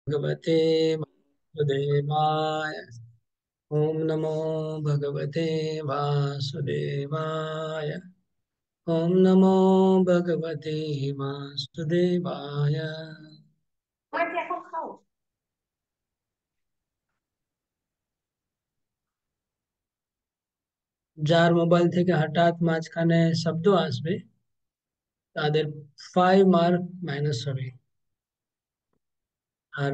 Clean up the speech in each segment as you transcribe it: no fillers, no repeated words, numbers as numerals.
भगवते वासुदेवाय। ओम नमो भगवते वासुदेवाय। ओम नमो भगवते वासुदेवाय। যার মোবাইল থেকে হঠাৎ মাঝখানে শব্দ আসবে তাদের 5 মার্ক মাইনাস হবে। আর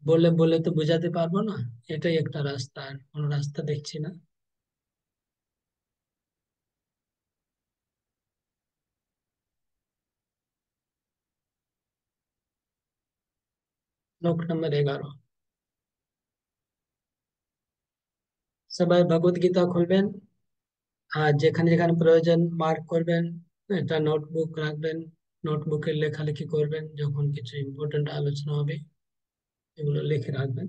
বলে বলে তো বোঝাতে পারবো না, এটাই একটা রাস্তা, আর কোনো রাস্তা দেখছি না। শ্লোক নম্বর 11। সবাই ভগবত গীতা খুলবেন, আর যেখানে যেখানে প্রয়োজন মার্ক করবেন, একটা নোটবুক রাখবেন, নোটবুকে লেখালেখি করবেন, যখন কিছু ইম্পর্টেন্ট আলোচনা হবে এগুলো লিখে রাখবেন।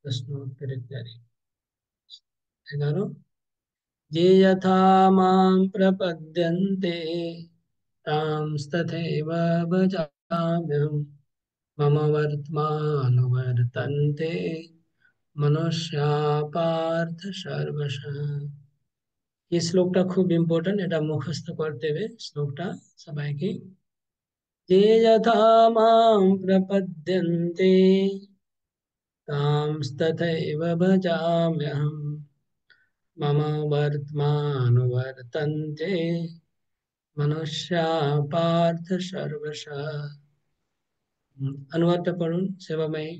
প্রশ্ন উত্তরের তৈরি। 11। ये यथा मां प्रपद्यन्ते तांस्तथैव भजाम्यहम्। मम वर्त्मानुवर्तन्ते मनुष्या पार्थ सर्वशः। এই শ্লোকটা খুব ইম্পর্টেন্ট, এটা মুখস্থ করতে হবে শ্লোকটা সবাইকে। যে যথা মাম প্রপদ্যন্তে তাংস্তথৈব ভজাম্যহম। মম বর্তমানুবর্তন্তে মনুষ্যা পার্থ सर्वशः। অনুবাদটা পড়ুন সেবাময়ী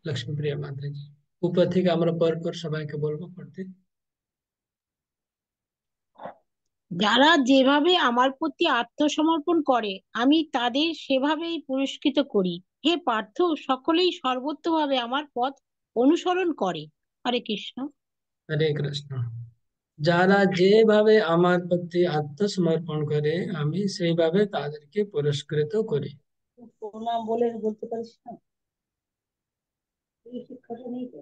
লক্ষ্মীপ্রিয়া মাতাজি। উপর থেকে আমরা পরপর সবাইকে বলবো পড়তে। যারা যেভাবে আমার প্রতি আত্মসমর্পণ করে আমি তাদের সেভাবেই পুরস্কৃত করি। হে পার্থ, সকলেই সর্বোত্তভাবে আমার পথ অনুসরণ করে। হরে কৃষ্ণ। হরে কৃষ্ণ। যারা যেভাবে আমার প্রতি আত্মসমর্পণ করে আমি সেইভাবে তাদেরকে পুরস্কৃত করি। প্রণাম বলে বলতে পারিস না? এই শিক্ষাটা নেই তো।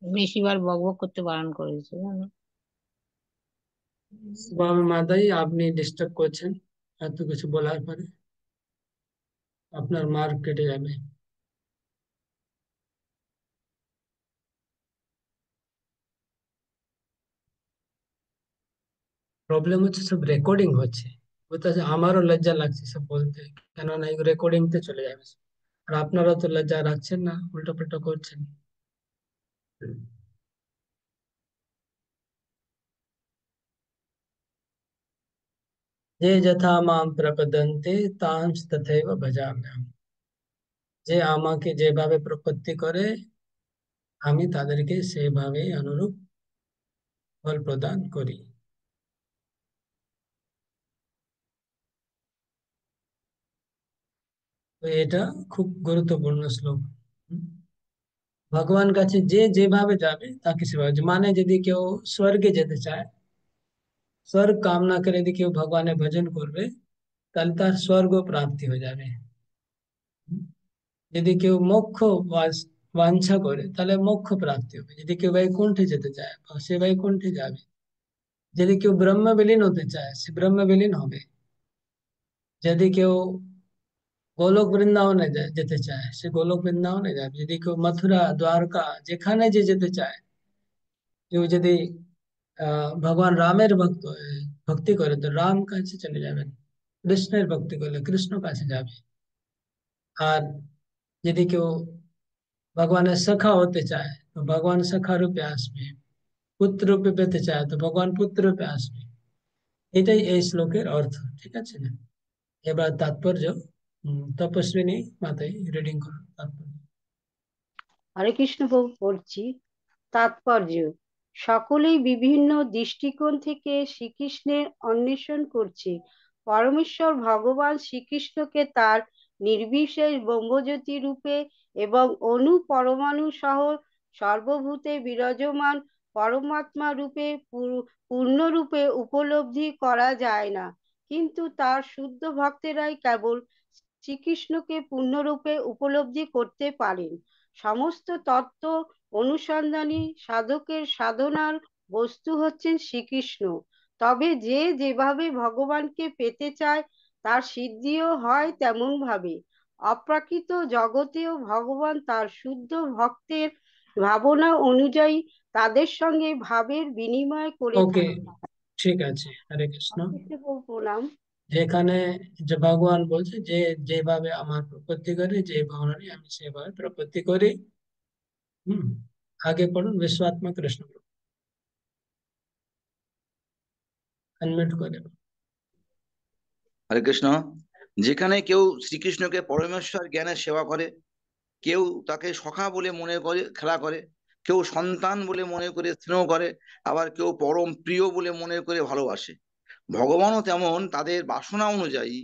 বেশিবার বকবক করতে বারণ করেছে জানো। স্বামী মাতাই আপনি ডিস্টার্ব করছেন এত কিছু বলার পরে, আপনার মার্ক কেটে যাবে। প্রবলেম হচ্ছে সব রেকর্ডিং হচ্ছে, বলতেছে আমারও লজ্জা লাগছে সব বলতে, কেননা রেকর্ডিং তে চলে যাবে। আর আপনারা তো লজ্জা রাখছেন না, উল্টো পাল্টা করছেন। যে যথা মাম প্রপদ্যন্তে তাংস তথৈব ভজাম্যহম। যে আমাকে যেভাবে প্রপত্তি করে আমি তাদেরকে সেভাবে অনুরূপ ফল প্রদান করি। তো এটা খুব গুরুত্বপূর্ণ শ্লোক। হুম। ভগবান কাছে যে যেভাবে যাবে তাকে সেভাবে, মানে যদি কেউ স্বর্গে যেতে চায়, স্বর্গ কামনা করে যদি কেউ ভগবানের ভজন করবে তাহলে তার স্বর্গ প্রাপ্তি হয়ে যাবে। হুম। যদি কেউ মোক্ষ বাঞ্ছা করে তাহলে মোক্ষ প্রাপ্তি হবে। যদি কেউ বৈকুণ্ঠে যেতে চায় সে বৈকুণ্ঠে যাবে। যদি কেউ ব্রহ্ম বিলীন হতে চায় সে ব্রহ্ম বিলীন হবে। যদি কেউ গোলক বৃন্দাবনে যেতে চায় সে গোলক বৃন্দাবনে যাবে। যদি কেউ মথুরা দ্বারকা যেখানে যে যেতে চায়, কেউ যদি ভগবান রামের ভক্তি করে তো রাম কাছে চলে যাবেন, কৃষ্ণের ভক্তি করলে কৃষ্ণ কাছে যাবে। আর যদি কেউ ভগবানের সখা হতে চায় তো ভগবান সখা রূপে আসবে, পুত্র রূপে পেতে চায় তো ভগবান পুত্র রূপে আসবে। এটাই এই শ্লোকের অর্থ, ঠিক আছে না? এবার তাৎপর্য। তপস্বিনী মাতাই রিডিং করুন তাৎপর্য। হরে কৃষ্ণ প্রভু পড়ছি। তাৎপর্য: সকলেই বিভিন্ন দৃষ্টিকোণ থেকে শ্রীকৃষ্ণের অন্বেষণ করছে। পরমেশ্বর ভগবান শ্রীকৃষ্ণকে তার নির্বিশেষ ব্রহ্মজ্যোতি রূপে এবং অণু পরমাণু সহ সর্বভূতে বিরাজমান পরমাত্মা রূপে পূর্ণরূপে উপলব্ধি করা যায় না, কিন্তু তার শুদ্ধ ভক্তেরাই কেবল শ্রীকৃষ্ণকে পূর্ণরূপে উপলব্ধি করতে পারেন। সমস্ত তত্ত্ব অনুসন্ধানী সাধকের সাধনার বস্তু হচ্ছেন শ্রীকৃষ্ণ। তবে যে যেভাবে ভগবানকে পেতে চায় তার সিদ্ধিও হয় তেমন ভাবে। অপ্রাকৃত জগতেও ভগবান তার শুদ্ধ ভক্তের ভাবনা অনুযায়ী তাদের সঙ্গে ভাবের বিনিময় করে ওকে, থাকেন। ঠিক আছে, হরে কৃষ্ণ। প্রণাম। যেখানে যে ভগবান বলছে যে যেভাবে আমার প্রপত্তি করে, যে ভাবনা নিয়ে আমি সেভাবে প্রপত্তি করি। হুম। আগে পড়ুন, বিশ্বাত্মা কৃষ্ণ। আনমিউট করে। হরে কৃষ্ণ। যেখানে কেউ শ্রীকৃষ্ণকে পরমেশ্বর জ্ঞানের সেবা করে, কেউ তাকে সখা বলে মনে করে খেলা করে, কেউ সন্তান বলে মনে করে স্নেহ করে, আবার কেউ পরম প্রিয় বলে মনে করে ভালোবাসে। ভগবানও তেমন তাদের বাসনা অনুযায়ী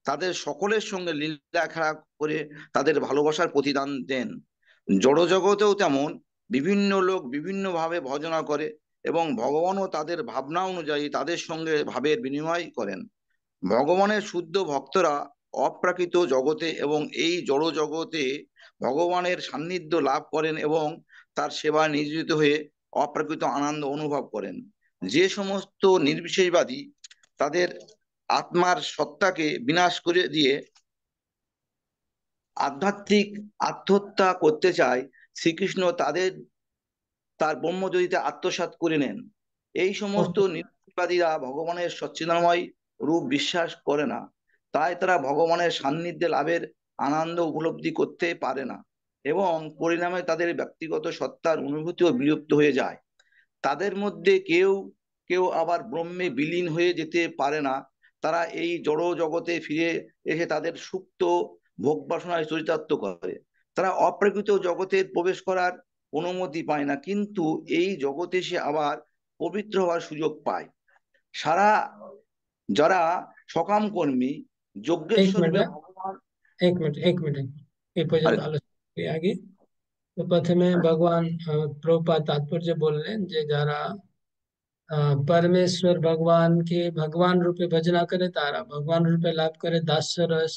তাদের সকলের সঙ্গে লীলা খেলা করে তাদের ভালোবাসার প্রতিদান দেন। জড়জগতেও তেমন বিভিন্ন লোক বিভিন্নভাবে ভজনা করে এবং ভগবানও তাদের ভাবনা অনুযায়ী তাদের সঙ্গে ভাবের বিনিময় করেন। ভগবানের শুদ্ধ ভক্তরা অপ্রাকৃত জগতে এবং এই জড় জগতে ভগবানের সান্নিধ্য লাভ করেন এবং তার সেবায় নিয়োজিত হয়ে অপ্রাকৃত আনন্দ অনুভব করেন। যে সমস্ত নির্বিশেষবাদী তাদের আত্মার সত্তাকে বিনাশ করে দিয়ে আধ্যাত্মিক আত্মহত্যা করতে চায়, শ্রীকৃষ্ণ তার ব্রহ্মজ্যোতিতে আত্মসাৎ করে নেন। এই সমস্ত ওকে। নির্বিবাদীরা ভগবানের সচ্চিদানময় রূপ বিশ্বাস করে না, তাই তারা ভগবানের সান্নিধ্যে লাভের আনন্দ উপলব্ধি করতে পারে না এবং পরিণামে তাদের ব্যক্তিগত সত্তার অনুভূতিও বিলুপ্ত হয়ে যায়। তাদের মধ্যে কেউ কেউ আবার ব্রহ্মে বিলীন হয়ে যেতে পারে না। তারা এই জড় জগতে ফিরে এসে তাদের সুপ্ত ভোগ বাসনায় চরিতার্থ করে। তারা অপ্রাকৃত জগতে প্রবেশ করার অনুমতি পায় না, কিন্তু এই জগতে সে আবার পবিত্র হওয়ার সুযোগ পায়। সারা যারা সকাম কর্মী एक যজ্ঞেশ্বর मिनट রূপে है। ভগবান। एक मिनट, एक मिनट। ये আরে পর্যন্ত আলোচনা করি আগে। তো প্রথমে ভগবান প্রভুপাদ তাৎপর্য বললেন যে যারা परमेश्वर भगवान के भगवान रूपे भजना करे तारा भगवान रूपे लाभ करे दास्य रस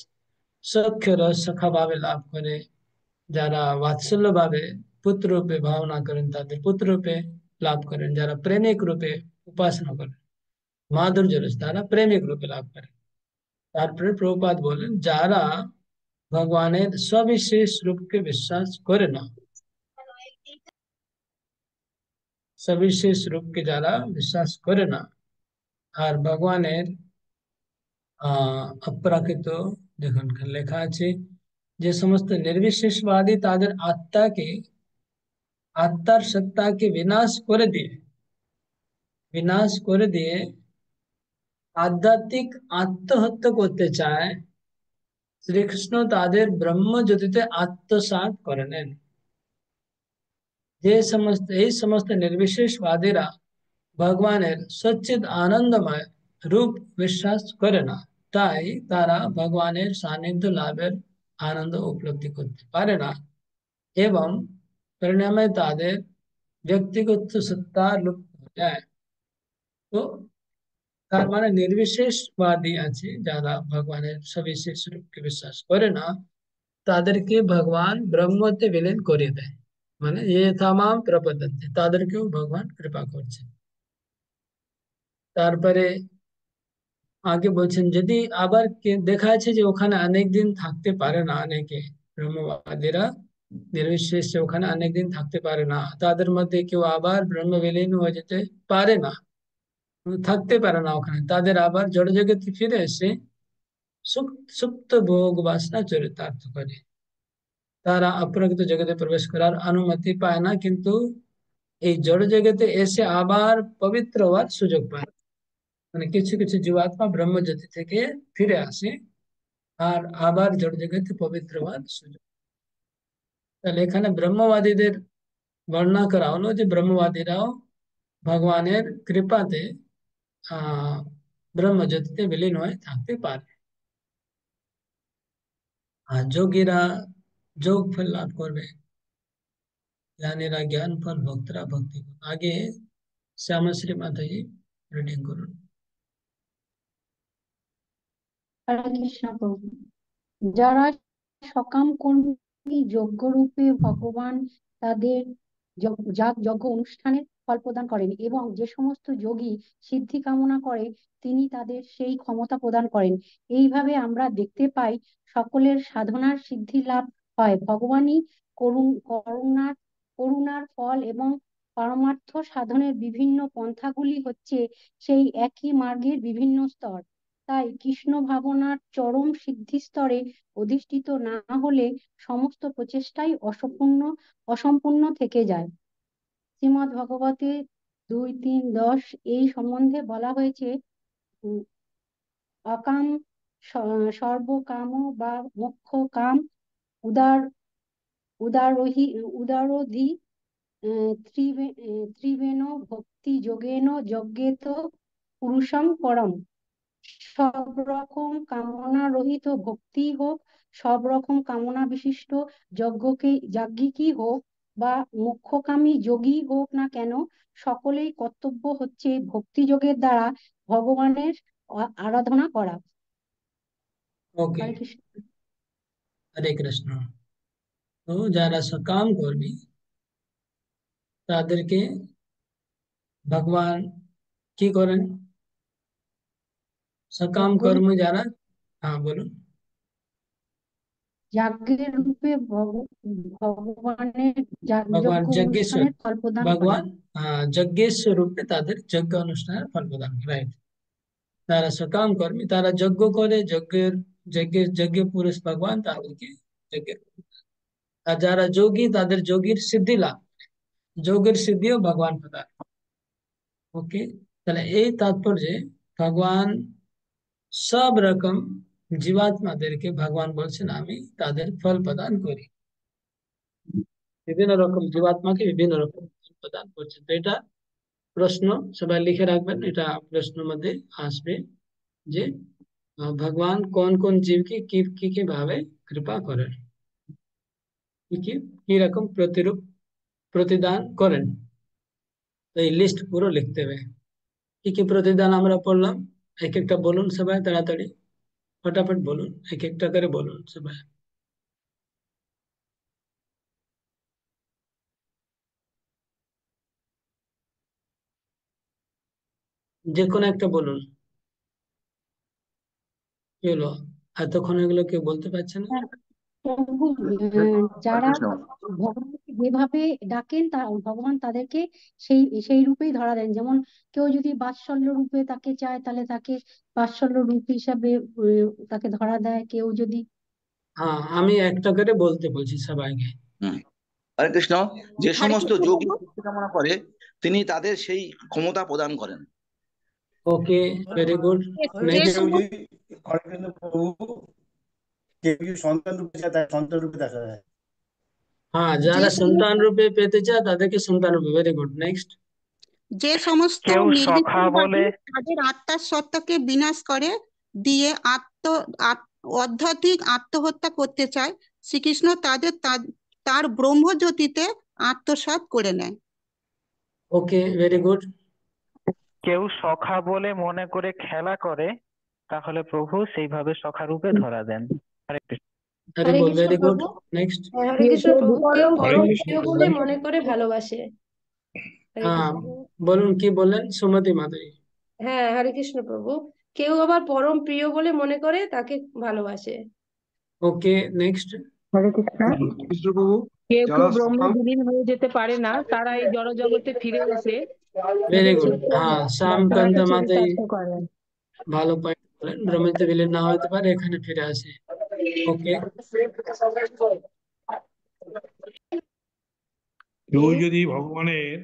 सख्य रस सखा भावे लाभ करे। যারা বাৎসল্য ভাবে পুত্র রূপে ভাবনা করেন তাদের পুত্র রূপে লাভ করেন। যারা প্রেমিক রূপে উপাসনা করেন মাধুর্য রস তারা প্রেমিক রূপে লাভ করেন। তারপরে প্রভুপাদ বলেন যারা ভগবানের সবিশেষ রূপকে বিশ্বাস করে না, সবিশেষ রূপকে যারা বিশ্বাস করে না আর ভগবানের অপ্রাকৃত, দেখুন এখানে লেখা আছে যে সমস্ত নির্বিশেষবাদী তাদের আত্মাকে আত্মার সত্তাকে বিনাশ করে দিয়ে আধ্যাত্মিক আত্মহত্যা করতে চায়, শ্রীকৃষ্ণ তাদের ব্রহ্মজ্যোতিতে আত্মসাৎ করে নেন। এই সমস্ত নির্বিশেষবাদীরা ভগবানের সচ্চিদ আনন্দময় রূপ বিশ্বাস করে না, তাই তারা ভগবানের সান্নিধ্য লাভের আনন্দ উপলব্ধি করতে পারে না এবং পরিণামে তাদের ব্যক্তিগত সত্তা লুপ্ত হয়ে যায়। তো তার মানে নির্বিশেষবাদী আছে যারা ভগবানের সবিশেষ রূপকে বিশ্বাস করে না, তাদেরকে ভগবান ব্রহ্মতে বিলীন করে দেয়। মানে এ তামাম প্রপদ্যন্তে তাদেরকেও ভগবান কৃপা করছে। তারপরে আগে বলছেন যদি আবার দেখা যাচ্ছে যে ওখানে অনেক দিন থাকতে পারে না, অনেকে ব্রহ্মবাদীরা নির্বিশেষে ওখানে অনেক দিন থাকতে পারে না, তাদের মধ্যে কেউ আবার ব্রহ্ম বিলীন হয়ে যেতে পারে না, থাকতে পারে না ওখানে, তাদের আবার জড় জগতে ফিরে এসে সুপ্ত ভোগ বাসনা চরিতার্থ করে। তারা অপ্রাকৃত জগতে প্রবেশ করার অনুমতি পায় না, কিন্তু এই জড় জগতে এসে আবার পবিত্র হওয়ার সুযোগ পায়। মানে কিছু কিছু জীবাত্মা ব্রহ্মজ্যোতি থেকে ফিরে আসে আর আবার জড় জগতে পবিত্র হওয়ার সুযোগ। তাহলে এখানে ব্রহ্মবাদীদের বর্ণনা করা হলো যে ব্রহ্মবাদীরাও ভগবানের কৃপাতে আহ ব্রহ্মজ্যোতিতে বিলীন হয়ে থাকতে পারে। আর যোগীরা যোগ ফল লাভ করবে, জ্ঞানীরা জ্ঞান ফল, ভক্তরা ভক্তি ফল। আগে শ্যামাশ্রী মাতাজি রিডিং করুন। হরে কৃষ্ণ প্রভু। যারা সকাম কর্মী যজ্ঞ রূপে ভগবান তাদের যজ্ঞ অনুষ্ঠানের ফল প্রদান করেন, এবং যে সমস্ত যোগী সিদ্ধি কামনা করে তিনি তাদের সেই ক্ষমতা প্রদান করেন। এইভাবে আমরা দেখতে পাই সকলের সাধনার সিদ্ধি লাভ হয়। ভগবানই করুণার করুণার ফল, এবং পারমার্থ সাধনের বিভিন্ন পন্থাগুলি হচ্ছে সেই একই মার্গের বিভিন্ন স্তর। তাই কৃষ্ণ ভাবনার চরম সিদ্ধি স্তরে অধিষ্ঠিত না হলে সমস্ত প্রচেষ্টাই অসম্পূর্ণ থেকে যায়। শ্রীমদ্ ভগবতে 2:3-10 এই সম্বন্ধে বলা হয়েছে, উম, অকাম সর্বকাম বা মোক্ষ কাম উদার উদারোধি ত্রিবেণ ভক্তি যোগেন যজ্ঞেত পুরুষং পরম। সব রকম কামনা রহিত ভক্তি হোক, সব রকম কামনা বিশিষ্ট যাজ্ঞিকই হোক বা মোক্ষকামী যোগী হোক না কেন, সকলেই কর্তব্য হচ্ছে ভক্তি যোগের দ্বারা ভগবানের আরাধনা করা। ওকে, হরে কৃষ্ণ। হরে কৃষ্ণ। তো যারা সকাম কর্মী তাদেরকে ভগবান কি করেন? সকাম কর্ম যারা, হ্যাঁ বলুন। যাজ্ঞের রূপে ভগবানের ভগবান যাগযজ্ঞ যজ্ঞেশ্বর, অনুষ্ঠানের ফল প্রদান করেন। ভগবান যজ্ঞেশ্বর রূপে তাদের যজ্ঞ অনুষ্ঠানের ফল প্রদান, রাইট। তারা সকাম কর্মী, তারা যজ্ঞ করে, যজ্ঞ পুরুষ ভগবান তাদেরকে যজ্ঞ। আর যারা যোগী তাদের যোগীর সিদ্ধি লাভ, যোগের সিদ্ধিও ভগবান প্রদান। ওকে, তাহলে এই তাৎপর্যে ভগবান সব রকম জীবাত্মাদেরকে ভগবান বলছেন আমি তাদের ফল প্রদান করি। বিভিন্ন রকম জীবাত্মাকে বিভিন্ন রকম ফল প্রদান করছেন। তো এটা প্রশ্ন সবাই লিখে রাখবেন, এটা প্রশ্নের মধ্যে আসবে যে ভগবান কোন কোন জীবকে কি ভাবে কৃপা করেন, কি রকম প্রতিদান করেন। তো এই লিস্ট পুরো লিখতে হবে। কি প্রতিদান আমরা পড়লাম, এক একটা বলুন সবাই তাড়াতাড়ি, ফটাফট বলুন, এক একটা করে বলুন সবাই। যে কোনো একটা বলুন। কি হলো, এতক্ষণ এগুলো কেউ বলতে পারছে না? হ্যাঁ, প্রভু, হরে যারা কৃষ্ণ। ভগবানকে যেভাবে ডাকেন ভগবান তাদেরকে সেই সেই রূপেই ধরা দেন। যেমন কেউ যদি বাৎসল্য রূপে তাকে চায়, তাহলে তাকে বাৎসল্য রূপ হিসাবে তাকে ধরা দেয়। কেউ যদি হ্যাঁ, আমি একটা করে বলতে বলছি সবাইকে। হুম। হরে কৃষ্ণ। যে হরে সমস্ত কৃষ্ণ যোগী প্রভু। সিদ্ধি কামনা করে তিনি তাদের সেই ক্ষমতা প্রদান করেন। ওকে, ভেরি গুড। যে নেক্সট। কেউ সমস্ত যদি হরে কৃষ্ণ প্রভু, কেউ যদি সন্তান রূপে চায় তাকে সন্তান রূপে দেখা যায়। হ্যাঁ, যে যারা সন্তান সমস্ত রূপে পেতে চায় তাদেরকে সন্তান রূপে, ভেরি গুড। নেক্সট। যে সমস্ত কেউ সখা বলে নির্বিচারবাদী তাদের আত্মার সত্তাকে বিনাশ করে দিয়ে আধ্যাত্মিক আত্মহত্যা করতে চায়, শ্রীকৃষ্ণ তাদের তার ব্রহ্মজ্যোতিতে আত্মসাৎ করে নেয়। ওকে, ভেরি গুড। কেউ সখা বলে মনে করে খেলা করে, তাহলে প্রভু সেইভাবে সখা রূপে ধরা দেন। হরে কৃষ্ণ। হরি হরে বল, কৃষ্ণ ভেরি গুড। প্রভু। নেক্সট। হরে কৃষ্ণ প্রভু, কেউ হরে পরম কৃষ্ণ প্রিয় প্রভু। বলে মনে করে ভালোবাসে। হরে হ্যাঁ, কৃষ্ণ প্রভু। বলুন কি বললেন সুমতি মাধুরী? হ্যাঁ, হরে কৃষ্ণ প্রভু, কেউ আবার পরম প্রিয় বলে মনে করে তাকে ভালোবাসে। ওকে, নেক্সট। হরে কৃষ্ণ। কৃষ্ণ প্রভু, কেউ যারা কেউ ব্রহ্মে সকাম বিলীন হয়ে যেতে পারে না, তারা এই জড় জগতে ফিরে এসে ভেরি নিজের গুড। চিত্ত হ্যাঁ, শ্যামকান্ত বাসনাকে মাধুরী চরিতার্থ করেন। ভালো পয়েন্ট বলেন, ব্রহ্মতে বিলীন না হতে পারে, এখানে ফিরে আসে। ওকে, কেউ যদি ভগবানের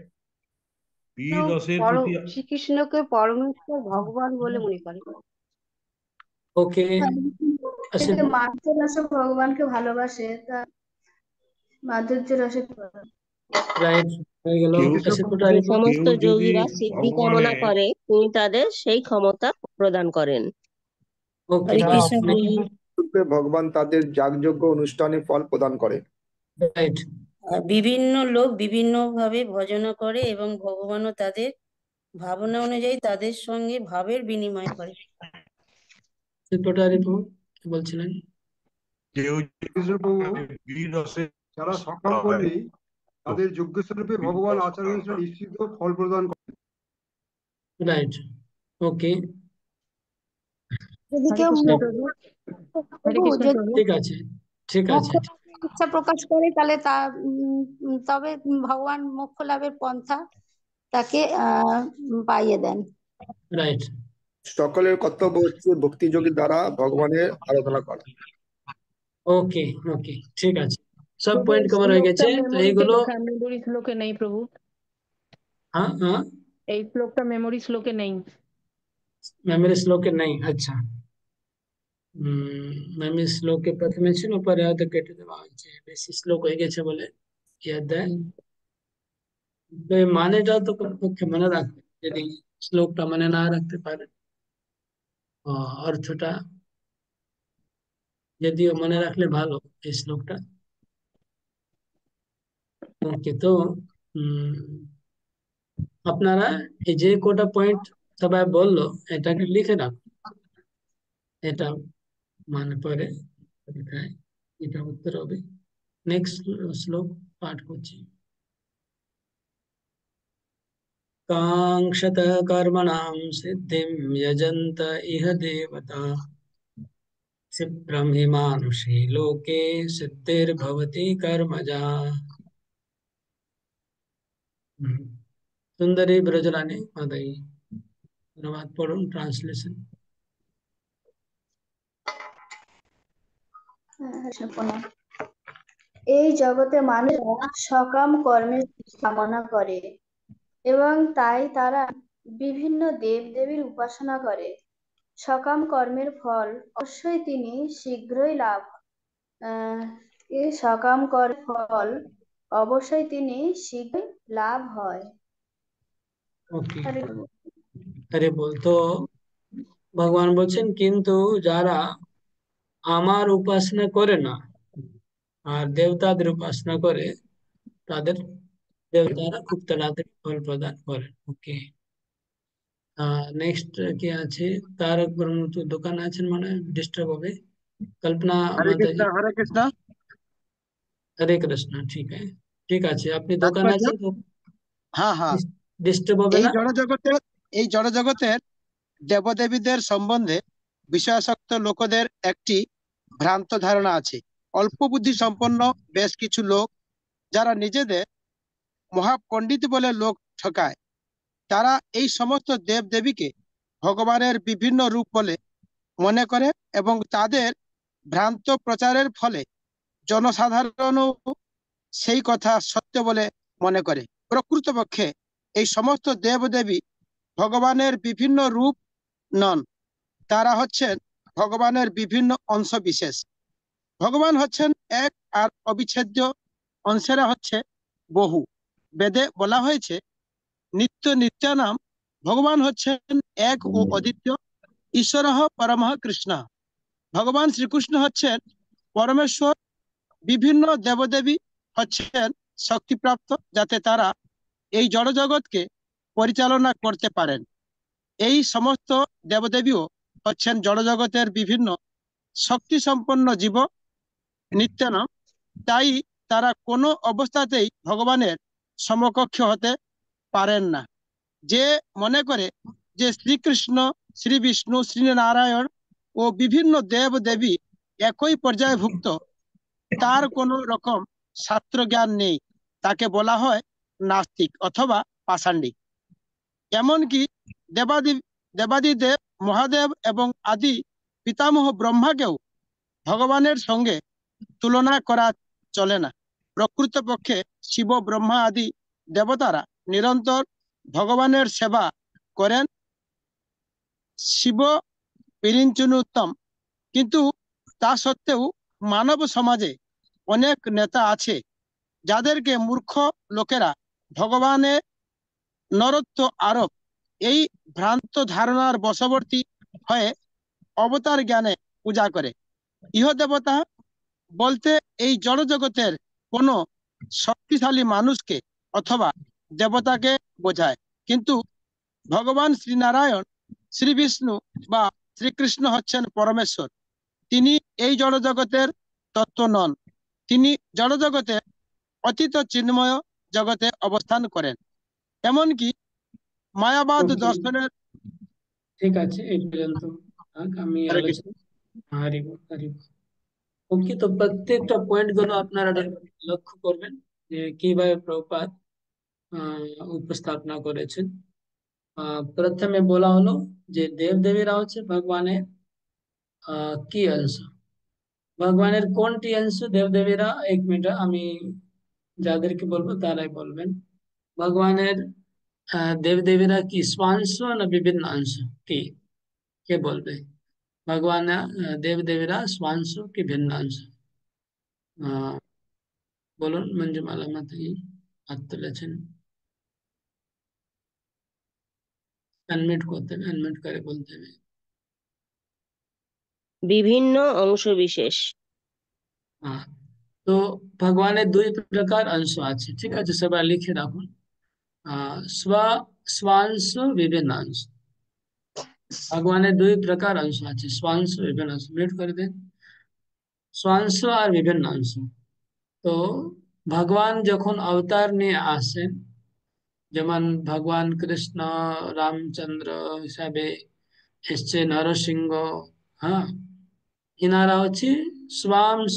বীর রসের প্রতি শ্রীকৃষ্ণকে পরমেশ্বর ভগবান বলে মনে করে। ওকে, আচ্ছা, মাধুর্য রসে ভগবানকে ভালোবাসে, তা মাধুর্য রসে রাইট হয়ে গেল। কেউ আচ্ছা, যে কোটারি বল। সমস্ত যোগীরা সিদ্ধি কামনা করে তিনি তাদের সেই ক্ষমতা প্রদান করেন। ওকে, হরে কৃষ্ণ প্রভু। রূপে ভগবান তাদের যাগযজ্ঞ অনুষ্ঠানে ফল প্রদান করে। রাইট। বিভিন্ন লোক বিভিন্ন ভাবে ভজনা করে এবং ভগবানও তাদের ভাবনা অনুযায়ী তাদের সঙ্গে ভাবের বিনিময় করে। কোটারি বল, কি বলছিলেন? কেউ কৃষ্ণ প্রভু, বীর রসে যারা সকাম কর্মী তাদের যোগ্যস্বরূপে ভগবান আচার্য নিশ্চিত ফল প্রদান করেন। রাইট, ওকে, যদি হরে কেউ কৃষ্ণ সব প্রভু। হরে প্রভু কৃষ্ণ যদি প্রভু। ঠিক আছে, ঠিক আছে। মোক্ষ লাভের ইচ্ছা প্রকাশ করে তাহলে তবে ভগবান মোক্ষ লাভের পন্থা তাকে পাইয়ে দেন। রাইট, সকলের কর্তব্য হচ্ছে ভক্তিযোগী দ্বারা ভগবানের আরাধনা করা। ওকে, ওকে, ঠিক আছে, সব প্রভু পয়েন্ট এই কভার হয়ে গেছে। শ্লোকটা তো মেমোরিতে এইগুলো, লেখা, মেমোরি শ্লোকে নেই প্রভু। হ্যাঁ হ্যাঁ, এই শ্লোকটা মেমোরি শ্লোকে নেই। মেমোরি শ্লোকে নেই, আচ্ছা। মেমোরি শ্লোকে প্রথমে ছিল, পরে হয়তো কেটে দেওয়া হয়েছে, বেশি শ্লোক হয়ে গেছে বলে ইয়াদ দেয়। তো এই মানেটা তো পক্ষে মনে রাখবে, যদি শ্লোকটা মনে না রাখতে পারে, অর্থটা যদিও মনে রাখলে ভালো এই শ্লোকটা। ওকে, তো আপনারা এই যে কটা পয়েন্ট সবাই বললো, এটাকে লিখে রাখুন, এটা মানে পরে পরীক্ষায় এটা উত্তর হবে। নেক্সট শ্লোক পাঠ করছি। কাঙ্क्षत कर्मणां सिद्धिं यजन्त इह देवता क्षिप्रं हि मानुषे लोके सिद्धिर्भवति कर्मजा। सुंदरी ब्रजरानी माताई, धन्यवाद। पढ़ूं ट्रांसलेशन। প্রণাম। এই জগতে মানুষরা সকাম কর্মের কামনা করে এবং তাই তারা বিভিন্ন দেব দেবীর উপাসনা করে। সকাম কর্মের ফল অবশ্যই তিনি শীঘ্রই লাভ এই সকাম কর্মের ফল অবশ্যই তিনি শীঘ্রই লাভ হয়। ওকে, হরে বল। আরে বল। তো ভগবান বলছেন, কিন্তু যারা আমার উপাসনা করে না আর দেবতাদের উপাসনা করে, তাদের দেবতারা খুব তাড়াতাড়ি ফল প্রদান করেন। ওকে, নেক্সট কি আছে? তারক ব্রহ্ম তো দোকানে আছেন, মানে ডিস্টার্ব হবে। কল্পনা হরে কৃষ্ণ, মাতাজি, হরে কৃষ্ণ। হরে কৃষ্ণ। ঠিক আছে, আপনি দোকানে তাৎপর্য, আছেন তো হ্যাঁ হ্যাঁ, ডিস্টার্ব হবে এই না? জড়জগতের দেবদেবীদের সম্বন্ধে বিষয়াসক্ত লোকদের একটি ভ্রান্ত ধারণা আছে। অল্প বুদ্ধি সম্পন্ন বেশ কিছু লোক, যারা নিজেদের মহাপণ্ডিত বলে লোক ঠকায়, তারা এই সমস্ত দেব দেবীকে ভগবানের বিভিন্ন রূপ বলে মনে করে এবং তাদের ভ্রান্ত প্রচারের ফলে জনসাধারণও সেই কথা সত্য বলে মনে করে। প্রকৃতপক্ষে এই সমস্ত দেবদেবী ভগবানের বিভিন্ন রূপ নন, তারা হচ্ছেন ভগবানের বিভিন্ন অংশ বিশেষ। ভগবান হচ্ছেন এক আর অবিচ্ছেদ্য, অংশেরা হচ্ছে বহু। বেদে বলা হয়েছে নিত্য নিত্যানাম, ভগবান হচ্ছেন এক ও অদ্বিতীয়, ঈশ্বরঃ পরমঃ কৃষ্ণ। ভগবান শ্রীকৃষ্ণ হচ্ছেন পরমেশ্বর। বিভিন্ন দেবদেবী হচ্ছেন শক্তিপ্রাপ্ত, যাতে তারা এই জড়জগৎকে পরিচালনা করতে পারেন। এই সমস্ত দেবদেবীও হচ্ছেন জড়জগতের বিভিন্ন শক্তি সম্পন্ন জীব, নিত্যানাম। তাই তারা কোনো অবস্থাতেই ভগবানের সমকক্ষ হতে পারেন না। যে মনে করে যে শ্রীকৃষ্ণ, শ্রী বিষ্ণু, শ্রীনারায়ণ ও বিভিন্ন দেব দেবী একই পর্যায়ভুক্ত, তার কোনো রকম শাস্ত্র জ্ঞান নেই, তাকে বলা হয় নাস্তিক অথবা পাষাণ্ডিক। এমনকি দেবাদিদেব মহাদেব এবং আদি পিতামহ ব্রহ্মাকেও ভগবানের সঙ্গে তুলনা করা চলে না। প্রকৃতপক্ষে শিব, ব্রহ্মা আদি দেবতারা নিরন্তর ভগবানের সেবা করেন। শিব বিরিঞ্চনোত্তম, কিন্তু তা সত্ত্বেও মানব সমাজে অনেক নেতা আছে যাদেরকে মূর্খ লোকেরা ভগবানের নরত্ব আরোপ, এই ভ্রান্ত ধারণার বশবর্তী হয়ে অবতার জ্ঞানে পূজা করে। ইহ দেবতা বলতে এই জড়জগতের কোনো শক্তিশালী মানুষকে অথবা দেবতাকে বোঝায়। কিন্তু ভগবান শ্রীনারায়ণ, শ্রী বিষ্ণু বা শ্রীকৃষ্ণ হচ্ছেন পরমেশ্বর। তিনি এই জড়জগতের তত্ত্ব নন, তিনি জড়জগতের অতীত চিন্ময় জগতে অবস্থান করেন। এমনকি মায়াবাদ ওকে, দর্শনের ঠিক আছে, এই পর্যন্ত থাক, আমি হরে কৃষ্ণ। আলোচনা হারিব হারিব। ওকে, তো প্রত্যেকটা পয়েন্ট গুলো আপনারা লক্ষ্য করবেন যে কিভাবে প্রভুপাদ উপস্থাপনা করেছেন। প্রথমে বলা হলো যে দেবদেবীরা হচ্ছে ভগবানের কি অংশ, ভগবানের কোনটি অংশ দেবদেবীরা, এক মিনিট আমি যাদেরকে বলবো তারাই বলবেন। ভগবানের দেবদেবীরা কি স্বাংশ না বিভিন্ন অংশ, কি কে বলবে? ভগবান দেবদেবীরা স্বাংশ কি ভিন্ন অংশ? আহ বলুন, মঞ্জুমালা মাতাজি হাত তুলেছেন, আনমিউট করতে হবে, আনমিউট করে বলতে হবে। বিভিন্ন অংশ বিশেষ। হ্যাঁ, তো ভগবানের দুই প্রকার অংশ আছে, ঠিক আছে, সবাই লিখে রাখুন। স্ব স্বাংশ বিভিন্ন অংশ, ভগবানের দুই প্রকার অংশ আছে, স্বাংশ বিভিন্ন অংশ। মিউট করে দেন। স্বাংশ আর বিভিন্ন অংশ। তো ভগবান যখন অবতার নিয়ে আসেন, যেমন ভগবান কৃষ্ণ রামচন্দ্র হিসাবে এসছে, নরসিংহ, হ্যাঁ, ইনারা হচ্ছে स्वांश।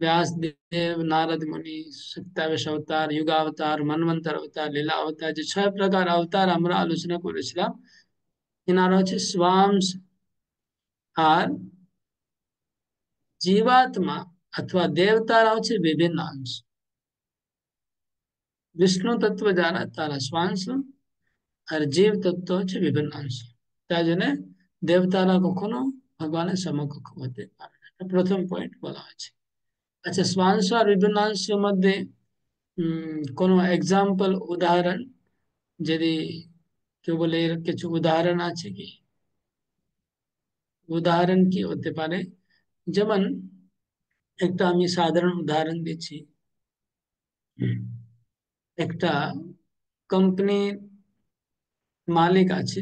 व्यासदेव, नारद मुनि, सत्यावेश अवतार, युगावतार, मन्वंतर अवतार, লীলা अवतार, যে 6 প্রকার অবতার আমরা আলোচনা করেছিলাম, ইনারা হচ্ছে स्वांश। আর জীবাত্মা অথবা দেবতারা হচ্ছে বিভিন্ন অংশ। বিষ্ণু তত্ত্ব যারা তারা स्वांश, আর জীব তত্ত্ব হচ্ছে বিভিন্ন অংশ। তাই জন্য দেবতারা কখনো ভগবানের সমকক্ষ হতে পারে না, এটা প্রথম পয়েন্ট বলা হয়েছে। আচ্ছা, स्वांश আর বিভিন্ন অংশের মধ্যে কোনো এক্সাম্পল, উদাহরণ যদি কেউ বলে, এর কিছু উদাহরণ আছে কি? উদাহরণ কি হতে পারে? যেমন একটা আমি সাধারণ উদাহরণ দিচ্ছি। একটা কোম্পানির মালিক আছে,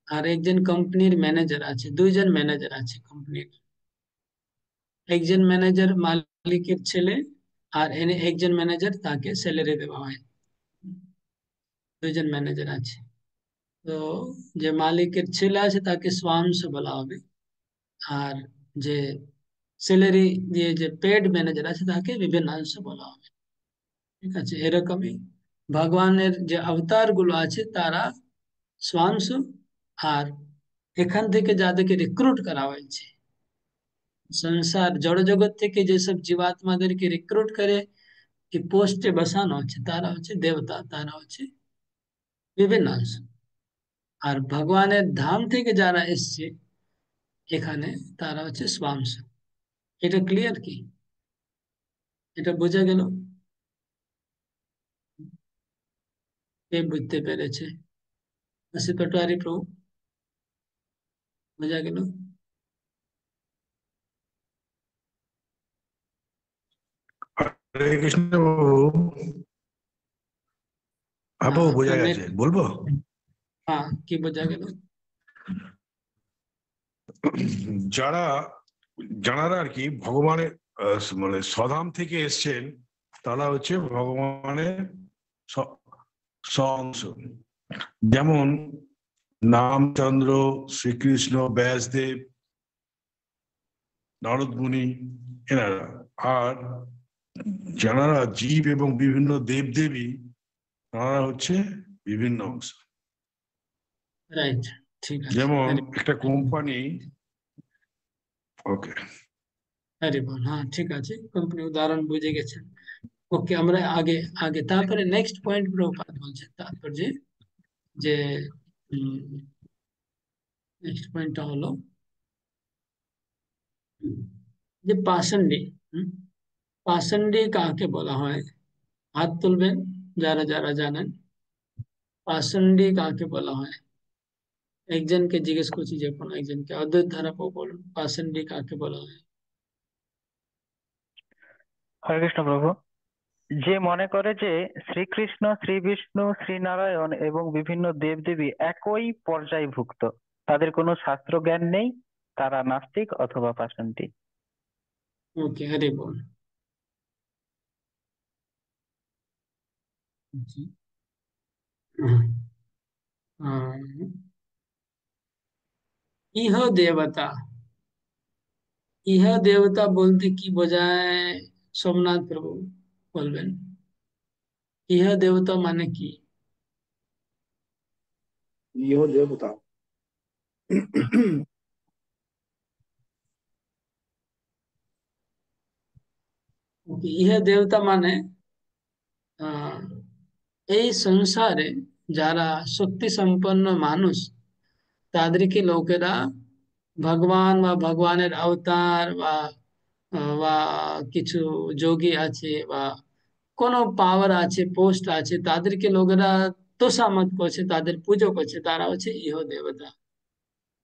আর একজন কোম্পানির ম্যানেজার আছে, দুইজন ম্যানেজার আছে কোম্পানির। একজন ম্যানেজার মালিকের ছেলে, আর এনে একজন ম্যানেজার, তাকে স্যালারি দেওয়া হয়। দুইজন ম্যানেজার আছে। তো যে মালিকের ছেলে আছে তাকে स्वांश বলা হবে, আর যে স্যালারি দিয়ে যে পেড ম্যানেজার আছে তাকে বিভিন্ন অংশ বলা হবে। ঠিক আছে, এরকমই ভগবানের যে অবতার গুলো আছে তারা स्वांश, আর এখান থেকে যাদেরকে রিক্রুট করা হয়েছে, সংসার জড় জগৎ থেকে যেসব জীবাত্মাদেরকে রিক্রুট করে এই পোস্টে বসানো হচ্ছে, তারা হচ্ছে দেবতা, তারা হচ্ছে বিভিন্ন অংশ। আর ভগবানের ধাম থেকে যারা এসছে এখানে, তারা হচ্ছে स्वांश। এটা ক্লিয়ার কি? এটা বোঝা গেল? কে বুঝতে পেরেছে? আশি পাটোয়ারি প্রভু, বোঝা গেল? হরে কৃষ্ণ বাবু। হ্যাঁ বাবু, বোঝা গেছে, বলবো? হ্যাঁ, কি বোঝা গেল? যারা আর কি ভগবানের মানে স্বধাম থেকে এসছেন, তারা হচ্ছে ভগবানের স্ব-অংশ। যেমন রামচন্দ্র, শ্রীকৃষ্ণ, ব্যাসদেব, নারদ মুনি, এনারা। আর যারা জীব এবং বিভিন্ন দেবদেবী, তারা হচ্ছে বিভিন্ন অংশ। রাইট, ঠিক আছে। যেমন একটা কোম্পানি, ওকে, হ্যাঁ ঠিক আছে, কোম্পানি উদাহরণ বুঝে গেছেন। ওকে, আমরা আগে আগে তারপরে নেক্সট পয়েন্ট প্রভুপাদ বলছে, তারপর যে যে নেক্সট পয়েন্টটা হলো যে পাষণ্ডী। পাষণ্ডী কাকে বলা হয়? হাত তুলবেন যারা যারা জানেন। পাষণ্ডী কাকে বলা হয়? একজনকে জিজ্ঞেস করছি, যে কোনো একজনকে, অদ্বৈত ধারা বলুন, পাষণ্ডী কাকে বলা হয়? হরে কৃষ্ণ প্রভু। যে মনে করে যে শ্রীকৃষ্ণ, শ্রী বিষ্ণু, শ্রীনারায়ণ এবং বিভিন্ন দেবদেবী একই পর্যায়ভুক্ত, তাদের কোনো শাস্ত্র জ্ঞান নেই, তারা নাস্তিক অথবা পাষণ্ডী। ওকে, হরে বল। জি। ইহ দেবতা, ইহ দেবতা বলতে কি বোঝায়? সোমনাথ প্রভু বলবেন, ইহ দেবতা মানে কি? ইহ দেবতা ইহ দেবতা মানে আহ এই সংসারে যারা শক্তি সম্পন্ন মানুষ, তাদেরকে লোকেরা ভগবান বা ভগবানের অবতার বা কিছু যোগী আছে বা কোনো পাওয়ার আছে, পোস্ট আছে, তাদেরকে লোকেরা তোষামত করছে, তাদের পুজো করছে, তারা হচ্ছে ইহ দেবতা।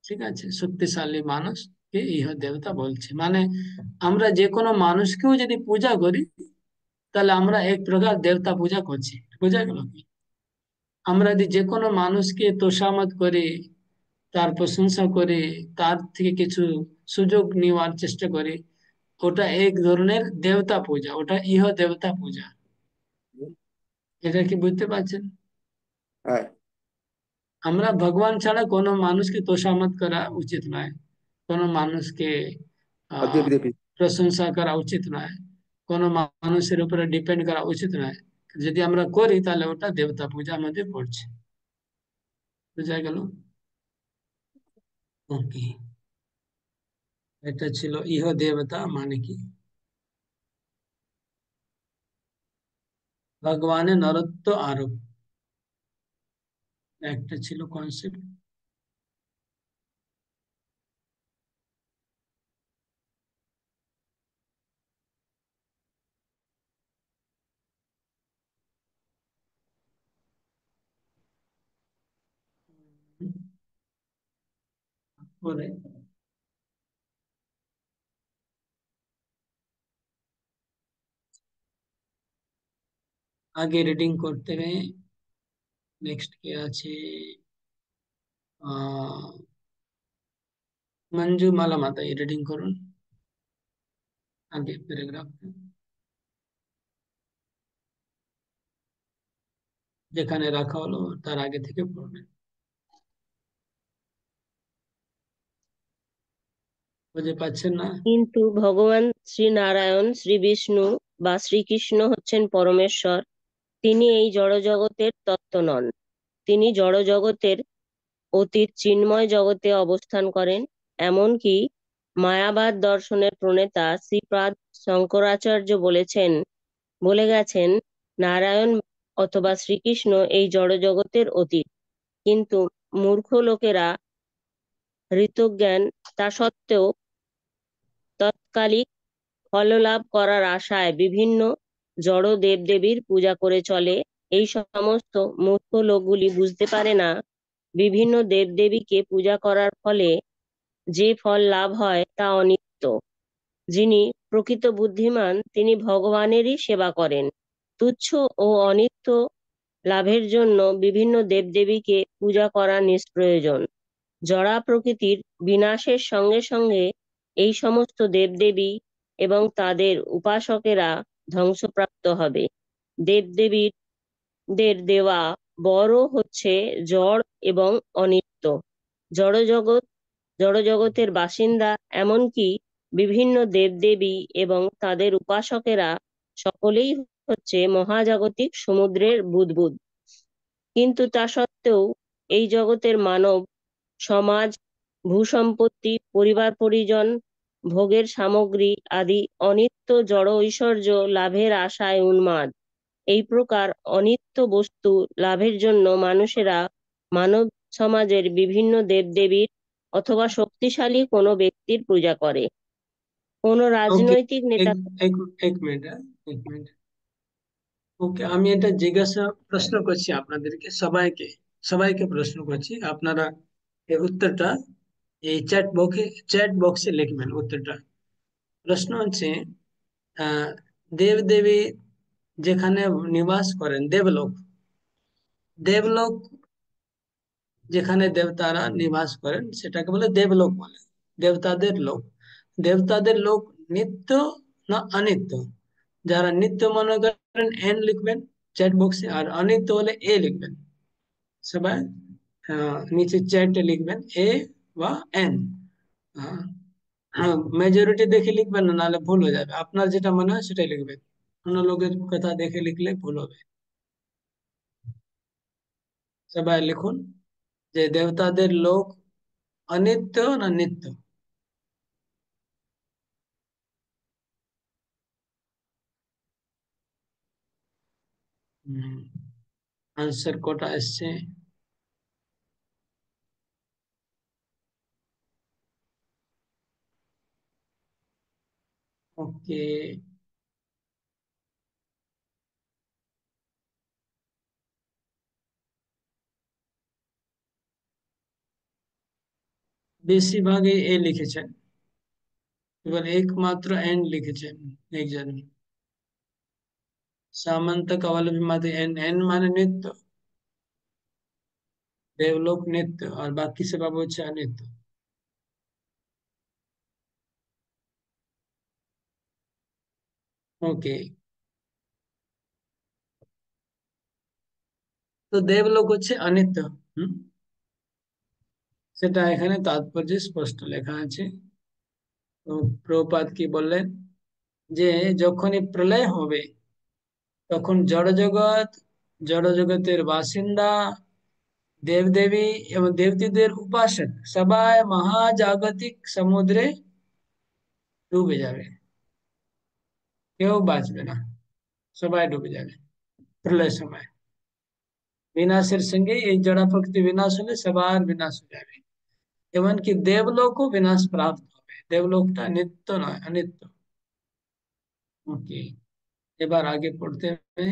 ঠিক আছে, শক্তিশালী মানুষকে ইহ দেবতা বলছে। মানে আমরা যে কোনো মানুষকেও যদি পূজা করি, তাহলে আমরা এক প্রকার দেবতা পূজা করছি। বোঝা গেল কি? আমরা যদি যে কোনো মানুষকে তোষামত করি, তার প্রশংসা করি, তার থেকে কিছু সুযোগ নেওয়ার চেষ্টা করি, ওটা এক ধরনের দেবতা পূজা, ওটা ইহ দেবতা পূজা। এটা কি বুঝতে পারছেন? হ্যাঁ, আমরা ভগবান ছাড়া কোনো মানুষকে তোষামত করা উচিত নয়, কোনো মানুষকে আহ দেবী দেবী প্রশংসা করা উচিত নয়, কোনো মানুষের উপরে ডিপেন্ড করা উচিত নয়। যদি আমরা করি তাহলে ওটা দেবতা পূজা আমাদের পড়ছে। বুঝা গেল? ওকে, এটা ছিল ইহ দেবতা মানে কি। ভগবানের নরত্ব আরোপ, একটা ছিল কনসেপ্ট। পরে আগে রিডিং করতে হবে। নেক্সট কে আছে? আহ मंजू माला माता, ये রিডিং করুন আগে প্যারাগ্রাফ, যেখানে রাখা হলো তার আগে থেকে পড়বেন। বুঝে পাচ্ছেন না? কিন্তু ভগবান শ্রী নারায়ণ, শ্রী বিষ্ণু বা শ্রীকৃষ্ণ হচ্ছেন পরমেশ্বর। তিনি এই জড়জগতের তত্ত্ব নন। তিনি জড়জগতের অতীত চিন্ময় জগতে অবস্থান করেন। এমনকি মায়াবাদ দর্শনের প্রণেতা শ্রীপাদ শঙ্করাচার্য বলে গেছেন, নারায়ণ অথবা শ্রীকৃষ্ণ এই জড়জগতের অতীত। কিন্তু মূর্খ লোকেরা ঋতজ্ঞান তা সত্ত্বেও তৎকালিক ফললাভ করার আশায় বিভিন্ন জড় দেবদেবীর পূজা করে চলে। এই সমস্ত মূর্খ লোকগুলি বুঝতে পারে না, বিভিন্ন দেবদেবীকে পূজা করার ফলে যে ফল লাভ হয় তা অনিত্য। যিনি প্রকৃত বুদ্ধিমান, তিনি ভগবানেরই সেবা করেন। তুচ্ছ ও অনিত্য লাভের জন্য বিভিন্ন দেবদেবীকে পূজা করা নিষ্প্রয়োজন। জড়া প্রকৃতির বিনাশের সঙ্গে সঙ্গে এই সমস্ত দেবদেবী এবং তাদের উপাসকেরা ধ্বংসপ্রাপ্ত হবে। দেবদেবীদের দেওয়া বরও হচ্ছে জড় এবং অনিত্য। জড়জগতের বাসিন্দা, এমনকি বিভিন্ন দেবদেবী এবং তাদের উপাসকেরা সকলেই হচ্ছে মহাজাগতিক সমুদ্রের বুদ্বুদ। কিন্তু তা সত্ত্বেও এই জগতের মানব সমাজ, ভূসম্পত্তি, পরিবার পরিজন, ভোগের সামগ্রী আদি অনিত্য জড় ঐশ্বর্য লাভের আশায় উন্মাদ। এই প্রকার অনিত্য বস্তু লাভের জন্য মানুষেরা মানব সমাজের বিভিন্ন দেবদেবীর অথবা শক্তিশালী কোনো ব্যক্তির পূজা করে। কোনো ওকে, রাজনৈতিক নেতা এক মিনিট, এক মিনিট। ওকে, আমি এটা জিজ্ঞাসা প্রশ্ন করছি আপনাদেরকে, সবাইকে প্রশ্ন করছি। আপনারা এই উত্তরটা এই চ্যাট বক্সে লিখবেন উত্তরটা। প্রশ্ন হচ্ছে, দেবদেবী যেখানে নিবাস করেন, দেবলোক যেখানে দেবতারা নিবাস করেন সেটাকে বলে দেবলোক বলে। দেবতাদের লোক নিত্য না অনিত্য? যারা নিত্য মনে করেন এন লিখবেন, চ্যাট বক্সে, আর অনিত্য হলে এ লিখবেন সবাই। নিচে চ্যাটে লিখবেন এ বা এন। মেজরিটি দেখে লিখবেন না, নাহলে ভুল হয়ে যাবে। আপনার যেটা মনে হয় সেটাই লিখবেন, অন্য লোকের কথা দেখে লিখলে ভুল হবে। সবাই লিখুন যে দেবতাদের লোক অনিত্য না নিত্য। আনসার কটা এসছে? ওকে, বেশিরভাগই এ লিখেছেন, এবার একমাত্র এন লিখেছেন একজন। सामंत कवल विमाते एन, एन माने नित्य, देवलोक नित्य, और बाकी सब अब হচ্ছে अनित्य। ওকে, তো দেবলোক হচ্ছে অনিত্য। হুম, সেটা এখানে তাৎপর্যে স্পষ্ট লেখা আছে। তো প্রভুপাদ কি বললেন যে যখনই প্রলয় হবে তখন জড়জগৎ, জড়জগতের বাসিন্দা, দেবদেবী এবং দেবতীদের উপাসক সবাই মহাজাগতিক সমুদ্রে ডুবে যাবে, কেউ বাঁচবে না, সবাই ডুবে যাবে প্রলয় সময়। বিনাশের সঙ্গে এই জড় প্রকৃতি বিনাশ হলে সবার বিনাশ হয়ে যাবে, এমনকি দেবলোকও বিনাশ প্রাপ্ত হবে। দেবলোকটা নিত্য নয়, অনিত্য। ওকে, এবার আগে পড়তে হবে।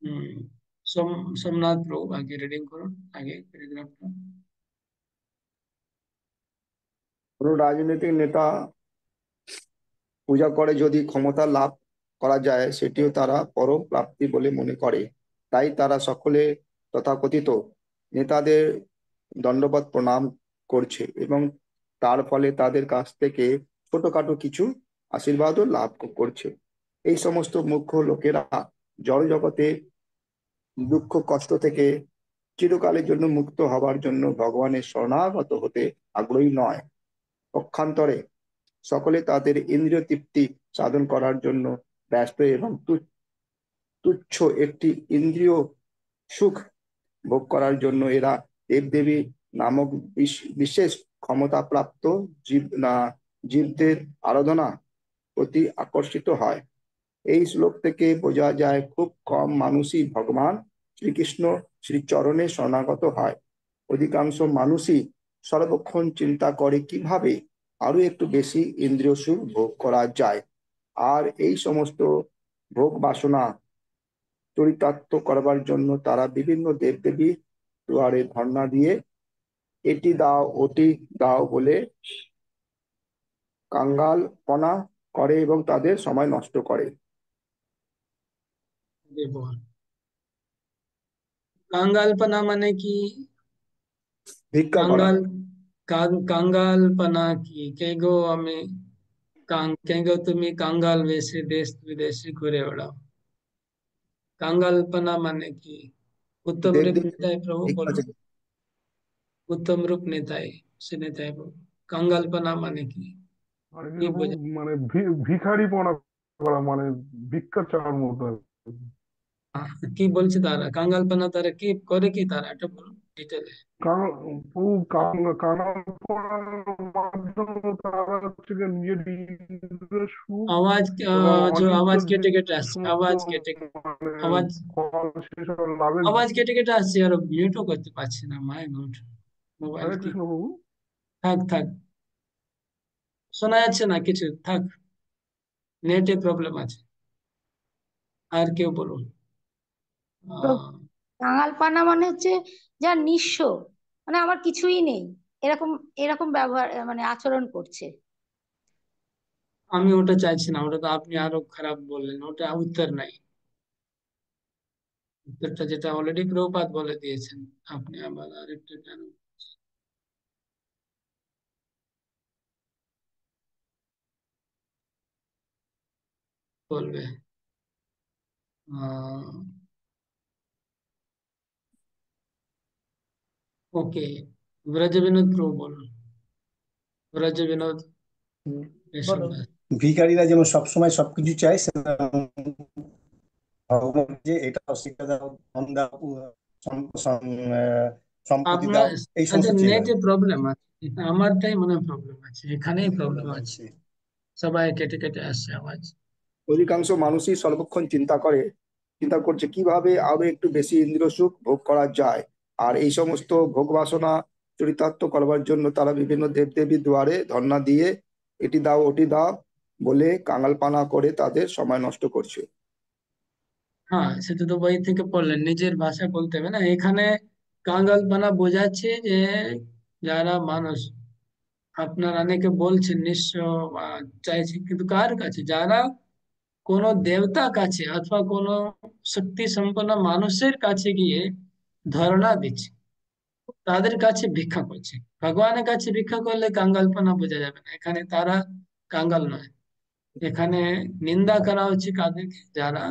হম, সোমনাথ প্রভু আগে রিডিং করুন, আগে প্যারাগ্রাফটা। কোনো রাজনৈতিক নেতা পূজা করে যদি ক্ষমতা লাভ করা যায়, সেটিও তারা পরম প্রাপ্তি বলে মনে করে। তাই তারা সকলে তথাকথিত নেতাদের দণ্ডবত প্রণাম করছে এবং তার ফলে তাদের কাছ থেকে ছোটখাটো কিছু আশীর্বাদও লাভ করছে। এই সমস্ত মুখ্য লোকেরা জড় জগতে দুঃখ কষ্ট থেকে চিরকালের জন্য মুক্ত হবার জন্য ভগবানের শরণাগত হতে আগ্রহী নয়। পক্ষান্তরে সকলে তাদের ইন্দ্রিয় তৃপ্তি সাধন করার জন্য ব্যস্ত এবং তুচ্ছ একটি ইন্দ্রিয় সুখ ভোগ করার জন্য এরা দেবদেবী নামক বিশেষ ক্ষমতাপ্রাপ্ত জীবদের আরাধনা প্রতি আকর্ষিত হয়। এই শ্লোক থেকে বোঝা যায় খুব কম মানুষই ভগবান শ্রীকৃষ্ণ শ্রীচরণে শরণাগত হয়। অধিকাংশ মানুষই সর্বক্ষণ চিন্তা করে কিভাবে আরো একটু বেশি ইন্দ্রিয় সুখ ভোগ করা যায়, আর এই সমস্ত ভোগ বাসনা চরিতার্থ করবার জন্য তারা বিভিন্ন দেবদেবী দুয়ারে ধর্ণা দিয়ে এটি দাও ওটি দাও বলে কাঙ্গালপনা করে এবং তাদের সময় নষ্ট করে। কাঙ্গালপনা মানে কি? ভিক্ষা করা। কাঙ্গালপনা কি? কে গো আমি কে গো তুমি কাঙ্গাল বেশে দেশ বিদেশে ঘুরে বেড়াও। কাঙ্গালপনা মানে কি? উত্তম রূপ দেবদেবী নেতায় প্রভু ভিক্ষা বলুন, চায়। উত্তম রূপ নেতায় সে নেতায় প্রভু। কাঙ্গালপনা মানে কি, মানে কি এরকম বোঝা? মানে ভিখারিপনা করা, মানে ভিক্ষা চাওয়ার মতো আর কি। কি বলছে তারা? কাঙ্গালপনা তারা কি করে, কি তারা এটা বলুন ডিটেলে। কানাল পড়ার মাধ্যমে তারা হচ্ছে গিয়ে নিজের ইন্দ্রিয় সুখ আওয়াজ এবং जो অনিত্য আওয়াজ যে কেটে কেটে আসছে, সমস্ত আওয়াজ কেটে মানে আওয়াজ ফল সেসব লাভের। আওয়াজ কেটে কেটে আসছে, আর মিউটও করতে পারছি না। মাই গড, মোবাইল হরে কি! কৃষ্ণ প্রভু। থাক থাক, শোনা যাচ্ছে না কিছু, থাক, নেটে প্রবলেম আছে। আর কেউ বলুন। তো আহ, কাঙালপানা মানে হচ্ছে যা নিঃস্ব, মানে আমার কিছুই নেই, এরকম এরকম ব্যবহার মানে আচরণ করছে। আমি ওটা চাইছি না, ওটা তো আপনি আরো খারাপ বললেন, ওটা উত্তর নাই। উত্তরটা যেটা অলরেডি প্রভুপাদ বলে দিয়েছেন, আপনি আবার আরেকটা কেন বলবে? ওকে, ব্রজ বিনোদ প্রভু বলুন। ব্রজ বিনোদ এসব বলো। ভিখারিরা যেমন সবসময় সবকিছু চায়, সেরকম ভগবান যে এটা অস্বীকার দাও, ধন দাও, সম্পত্তি আপনার, দাও, এই আচ্ছা সমস্ত চেয়ে না। নেটে প্রবলেম আছে, আমারটাই মনে হয় প্রবলেম আছে, এখানেই প্রবলেম আছে, সবাই কেটে কেটে আসছে আওয়াজ। অধিকাংশ মানুষই সর্বক্ষণ চিন্তা করছে কিভাবে আরো একটু বেশি ইন্দ্রিয় সুখ ভোগ করা যায়। আর এই সমস্ত ভোগ বাসনা চরিতার্থ করবার জন্য তারা বিভিন্ন দেবদেবীর দুয়ারে ধর্ণা দিয়ে এটি দাও ওটি দাও বলে কাঙালপানা করে তাদের সময় নষ্ট করছে। হ্যাঁ, সেটা তো বই থেকে পড়লেন, নিজের ভাষায় বলতে হবে না। এখানে কাঙ্গালপানা বোঝাচ্ছে যে যারা মানুষ, আপনার অনেকে বলছেন নিঃস্ব বা চাইছে, কিন্তু কার কাছে? যারা কোনো দেবতা কাছে অথবা কোনো শক্তি সম্পন্ন মানুষের কাছে গিয়ে ধর্ণা দিচ্ছে, তাদের কাছে ভিক্ষা করছে। ভগবানের কাছে ভিক্ষা করলে কাঙ্গালপনা বোঝা যাবে না, এখানে তারা কাঙ্গাল নয়। এখানে নিন্দা করা হচ্ছে কাদেরকে? যারা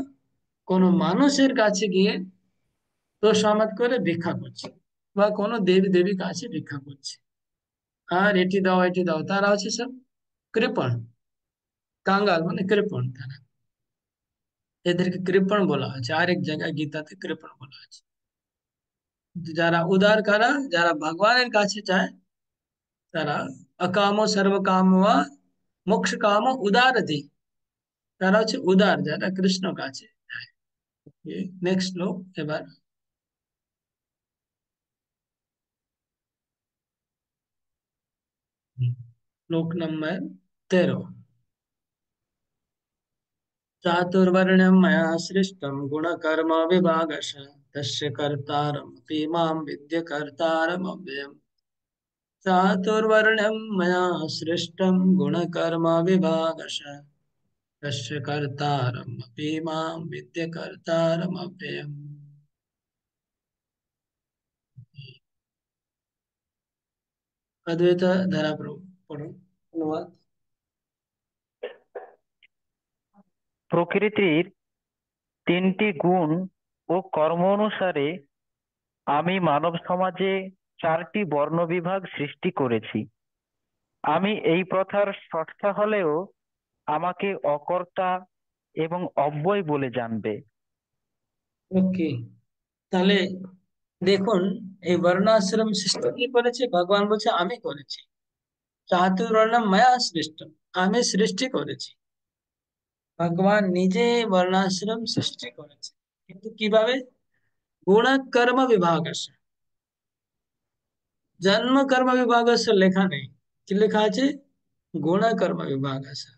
কোনো মানুষের কাছে গিয়ে তোষামত করে ভিক্ষা করছে বা কোনো দেবী দেবীর কাছে ভিক্ষা করছে, আর এটি দাও এটি দাও, তারা হচ্ছে সব কৃপণ। কাঙ্গাল মানে কৃপণ, তারা, এদেরকে কৃপণ বলা হয়েছে, আরেক জায়গায় গীতাতে কৃপণ বলা হয়েছে। যারা উদার কারা, যারা ভগবানের কাছে যায়, তারা অকাম সর্ব কাম মোক্ষ কাম উদার দি, তারা হচ্ছে উদার, যারা কৃষ্ণ কাছে যায়। নেক্সট লোক এবার। श्लोक नंबर 13। चातुर्वर्ण्यं मया सृष्टं गुणकर्म विभागश, तस्य कर्तारमपि मां विद्य कर्तारमव्ययम्। चातुर्वर्ण्यं मया सृष्टं गुणकर्म विभागश, तस्य कर्तारमपि मां विद्य कर्तारमव्ययम्। अद्वैत धारा प्रभु पढ़ो अनुवाद। প্রকৃতির তিনটি গুণ ও কর্ম অনুসারে আমি মানব সমাজে চারটি বর্ণবিভাগ সৃষ্টি করেছি। আমি এই প্রথার স্রষ্টা হলেও আমাকে অকর্তা এবং অব্যয় বলে জানবে। ওকে, তাহলে দেখুন, এই বর্ণাশ্রম সৃষ্টি কি করেছে? ভগবান বলছে আমি করেছি। চাতুর্বর্ণম মায়া সৃষ্টম, আমি সৃষ্টি করেছি। ভগবান নিজে বর্ণাশ্রম সৃষ্টি করেছে, কিন্তু কিভাবে? গুণ কর্ম বিভাগ আছে, জন্ম কর্ম বিভাগ আছে লেখা নেই, কি লেখা আছে? গুণ কর্ম বিভাগ আছে।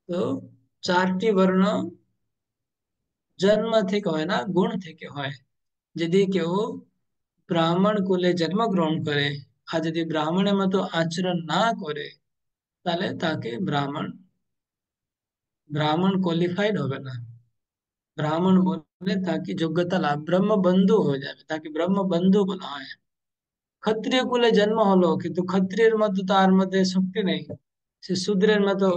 তো চারটি বর্ণ জন্ম থেকে হয় না, গুণ থেকে হয়। যদি কেউ ব্রাহ্মণ কুলে জন্মগ্রহণ করে আর যদি ব্রাহ্মণের মতো আচরণ না করে, তাহলে তাকে ব্রাহ্মণ ব্রাহ্মণ কোয়ালিফাইড হবে না। ব্রাহ্মণ বলে তাকে যোগ্যতা লাভ, ব্রহ্ম বন্ধু হয়ে যাবে, তাকে ব্রহ্ম বন্ধু বলা হয়। ক্ষত্রিয় কুলে জন্ম হলো, কিন্তু ক্ষত্রিয়ের মতো তার মধ্যে শক্তি নেই, সে শূদ্রের মতো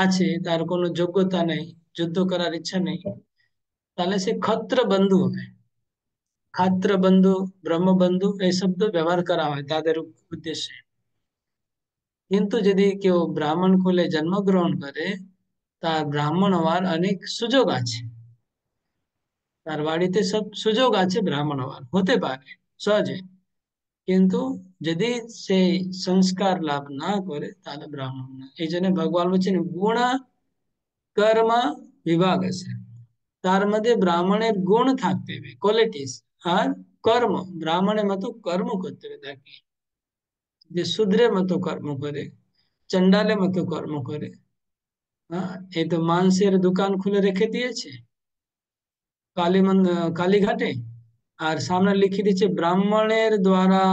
আছে, তার কোনো যোগ্যতা নেই, যুদ্ধ করার ইচ্ছা নেই, তাহলে সে ক্ষত্র বন্ধু হবে। ক্ষত্র বন্ধু, ব্রহ্ম বন্ধু এই শব্দ ব্যবহার করা হয় তাদের উদ্দেশ্যে। কিন্তু যদি কেউ ব্রাহ্মণ কুলে জন্মগ্রহণ করে, তার ব্রাহ্মণ হওয়ার অনেক সুযোগ আছে, তার বাড়িতে সব সুযোগ আছে ব্রাহ্মণ হওয়ার, হতে পারে সহজে। কিন্তু যদি সে সংস্কার লাভ না করে, তাহলে ব্রাহ্মণ না। এই জন্য ভগবান বলছেন গুণ কর্ম বিভাগ আছে, তার মধ্যে ব্রাহ্মণের গুণ থাকতে হবে, কোয়ালিটিস, আর কর্ম, ব্রাহ্মণের মতো কর্ম করতে হবে তাকে। যে শূদ্রের মতো কর্ম করে, চন্ডালের মতো কর্ম করে, হ্যাঁ, এই তো মাংসের দোকান খুলে রেখে দিয়েছে কালীঘাটে, আর সামনে লিখে দিচ্ছে ব্রাহ্মণের দ্বারা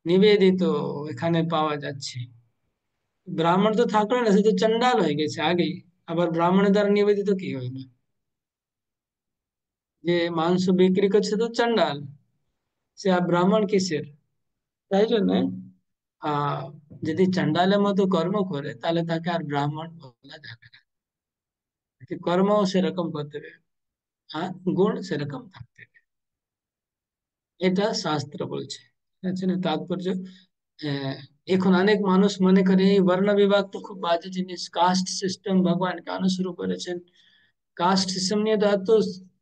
নিবেদিত এখানে পাওয়া যাচ্ছে। ব্রাহ্মণ তো থাকলো না, সে তো চন্ডাল হয়ে গেছে আগেই, আবার ব্রাহ্মণের দ্বারা নিবেদিত কি হইলো? যে মাংস বিক্রি করছে তো চন্ডাল, সে আর ব্রাহ্মণ কিসের? তাই জন্য আহ যদি চন্ডালের মতো কর্ম করে, তাহলে তাকে আর ব্রাহ্মণ বলা যাবে না। কর্ম সেরকম করতে হবে আর গুণ সেরকম থাকতে হবে, এটা শাস্ত্র বলছে। ঠিক আছে না? তাৎপর্য আহ, এখন অনেক মানুষ মনে করে এই বর্ণ বিভাগ তো খুব বাজে জিনিস, কাস্ট সিস্টেম ভগবান কেন শুরু করেছেন, কাস্ট সিস্টেম নিয়ে তো এত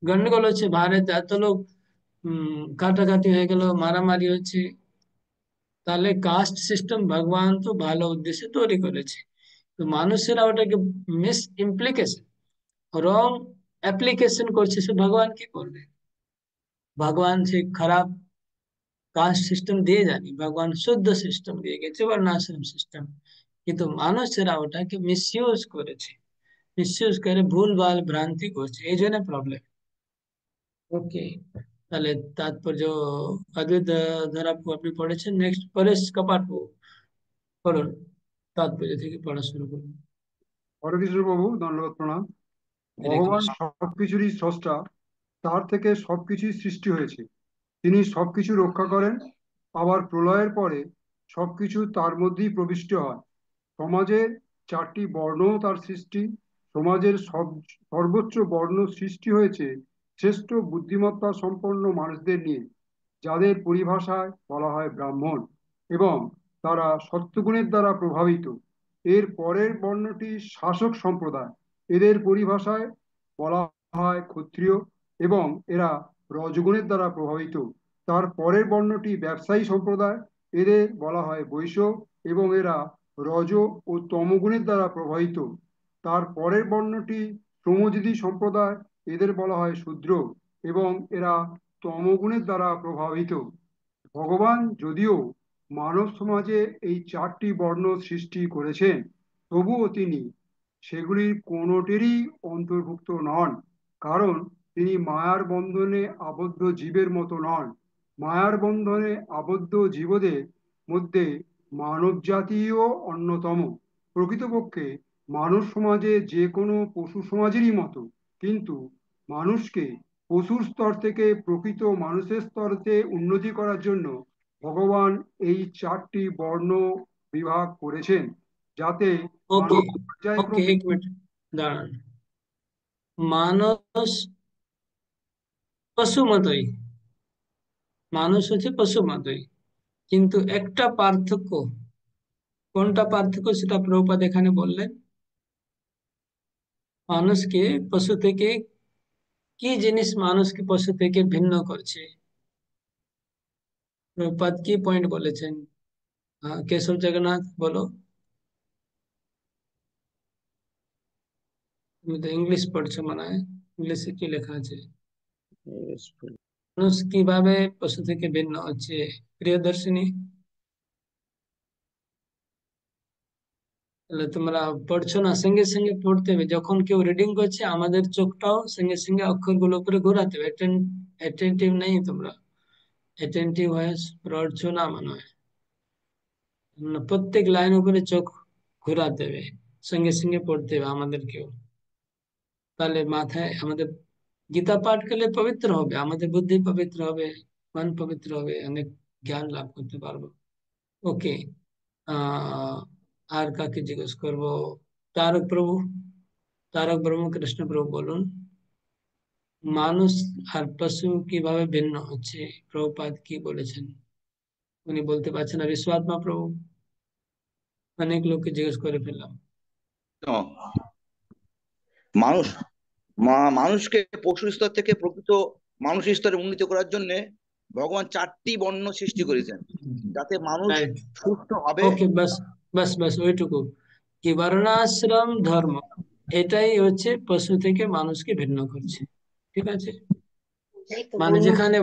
গন্ডগোল হচ্ছে ভারতে, এত লোক কাটাকাটি হয়ে গেল, মারামারি হচ্ছে। তাহলে কাস্ট সিস্টেম ভগবান তো ভালো উদ্দেশ্যে তৈরি করেছে, তো মানুষেরা ওটাকে মিস ইমপ্লিকেশন, রং অ্যাপ্লিকেশন করছে, সে ভগবান কি করবে? ভগবান সে খারাপ কাস্ট সিস্টেম দিয়ে যায়নি, ভগবান শুদ্ধ সিস্টেম দিয়ে গেছে, বর্ণাশ্রম সিস্টেম। কিন্তু মানুষেরা ওটাকে মিসইউজ করেছে, মিসইউজ করে ভুলভাল ভ্রান্তি করছে, এই জন্য প্রবলেম। ওকে, তাহলে তাৎপর্য অদ্বৈত ধারা আপনি পড়েছেন, নেক্সট পরেশ কপাট পড়ুন, তাৎপর্য থেকে পড়া শুরু করুন। হরে কৃষ্ণ প্রভু, দণ্ডবত প্রণাম। হরে ভগবান কৃষ্ণ। সবকিছুরই স্রষ্টা, তার থেকে সবকিছুই সৃষ্টি হয়েছে। তিনি সবকিছু রক্ষা করেন, আবার প্রলয়ের পরে সবকিছু তার মধ্যেই প্রবিষ্ট হয়। সমাজের 4টি বর্ণও তার সৃষ্টি। সমাজের সর্বোচ্চ বর্ণ সৃষ্টি হয়েছে শ্রেষ্ঠ বুদ্ধিমত্তা সম্পন্ন মানুষদের নিয়ে, যাদের পরিভাষায় বলা হয় ব্রাহ্মণ, এবং তারা সত্যগুণের দ্বারা প্রভাবিত। এর পরের বর্ণটি শাসক সম্প্রদায়, এদের পরিভাষায় বলা হয় ক্ষত্রিয়, এবং এরা রজগুণের দ্বারা প্রভাবিত। তার পরের বর্ণটি ব্যবসায়ী সম্প্রদায়, এদের বলা হয় বৈশ্য, এবং এরা রজ ও তমগুণের দ্বারা প্রভাবিত। তার পরের বর্ণটি শ্রমজীবী সম্প্রদায়, এদের বলা হয় শূদ্র, এবং এরা তমগুণের দ্বারা প্রভাবিত। ভগবান যদিও মানব সমাজে এই 4টি বর্ণ সৃষ্টি করেছেন, তবুও তিনি সেগুলির কোনোটিরই অন্তর্ভুক্ত নন, কারণ তিনি মায়ার বন্ধনে আবদ্ধ জীবের মতো নন। মায়ার বন্ধনে আবদ্ধ জীবদের মধ্যে মানব জাতিও অন্যতম। প্রকৃতপক্ষে মানব সমাজে যে কোনো পশু সমাজেরই মতো, কিন্তু মানুষকে পশুর স্তর থেকে প্রকৃত মানুষের স্তরে উন্নতি করার জন্য ভগবান এই 4টি বর্ণ বিভাগ করেছেন, যাতে ওকে, মানুষ ওকে, পর্যায়ক্রমে। এক মিনিট দাঁড়ান। মানুষ পশু মতোই, মানুষ হচ্ছে পশু মতোই, কিন্তু একটা পার্থক্য, কোনটা পার্থক্য সেটা প্রভুপাদ এখানে বললেন। মানুষকে পশু থেকে, কি জিনিস মানুষকে পশু থেকে ভিন্ন করছে? প্রভুপাদ কি পয়েন্ট বলেছেন? কেশব জগন্নাথ বলো, তুমি তো ইংলিশ পড়ছো মনে হয়, ইংলিশে কি লেখা আছে? মানুষ কিভাবে পশু থেকে ভিন্ন হচ্ছে? প্রিয়দর্শিনী, তাহলে তোমরা পড়ছো না, সঙ্গে সঙ্গে পড়তে হবে, যখন কেউ রিডিং করছে আমাদের চোখটাও সঙ্গে সঙ্গে অক্ষরগুলো উপরে ঘোরাতে হবে। অ্যাটেন্টিভ নেই তোমরা, অ্যাটেন্টিভ হয়ে পড়ছো না মনে হয়। প্রত্যেক লাইন উপরে চোখ ঘোরাতে হবে, সঙ্গে সঙ্গে পড়তে হবে আমাদেরকেও। তাহলে মাথায় আমাদের গীতা পাঠ করলে পবিত্র হবে, আমাদের বুদ্ধি পবিত্র হবে, মন পবিত্র হবে, অনেক জ্ঞান লাভ করতে পারবো। ওকে, আর কাকে জিজ্ঞেস করবো? তারক প্রভু, তারক ব্রহ্মকৃষ্ণ প্রভু বলুন, মানুষ আর পশু কিভাবে ভিন্ন হচ্ছে, প্রভুপাদ কি বলেছেন? উনি বলতে পারছেন না, বিশ্বআত্মা প্রভু, অনেক লোককে জিজ্ঞেস করে ফেললাম। মানুষ মানুষকে পশু স্তর থেকে প্রকৃত মানুষ স্তরে উন্নীত করার জন্য ভগবান 4টি বর্ণ সৃষ্টি করেছেন, যাতে মানুষ রাইট, সুস্থ হবে। ওকে, বাস বাস বাস ওইটুকু, কি বর্ণাশ্রম ধর্ম, এটাই হচ্ছে পশু থেকে মানুষকে ভিন্ন করছে। ঠিক আছে, মানে যেখানে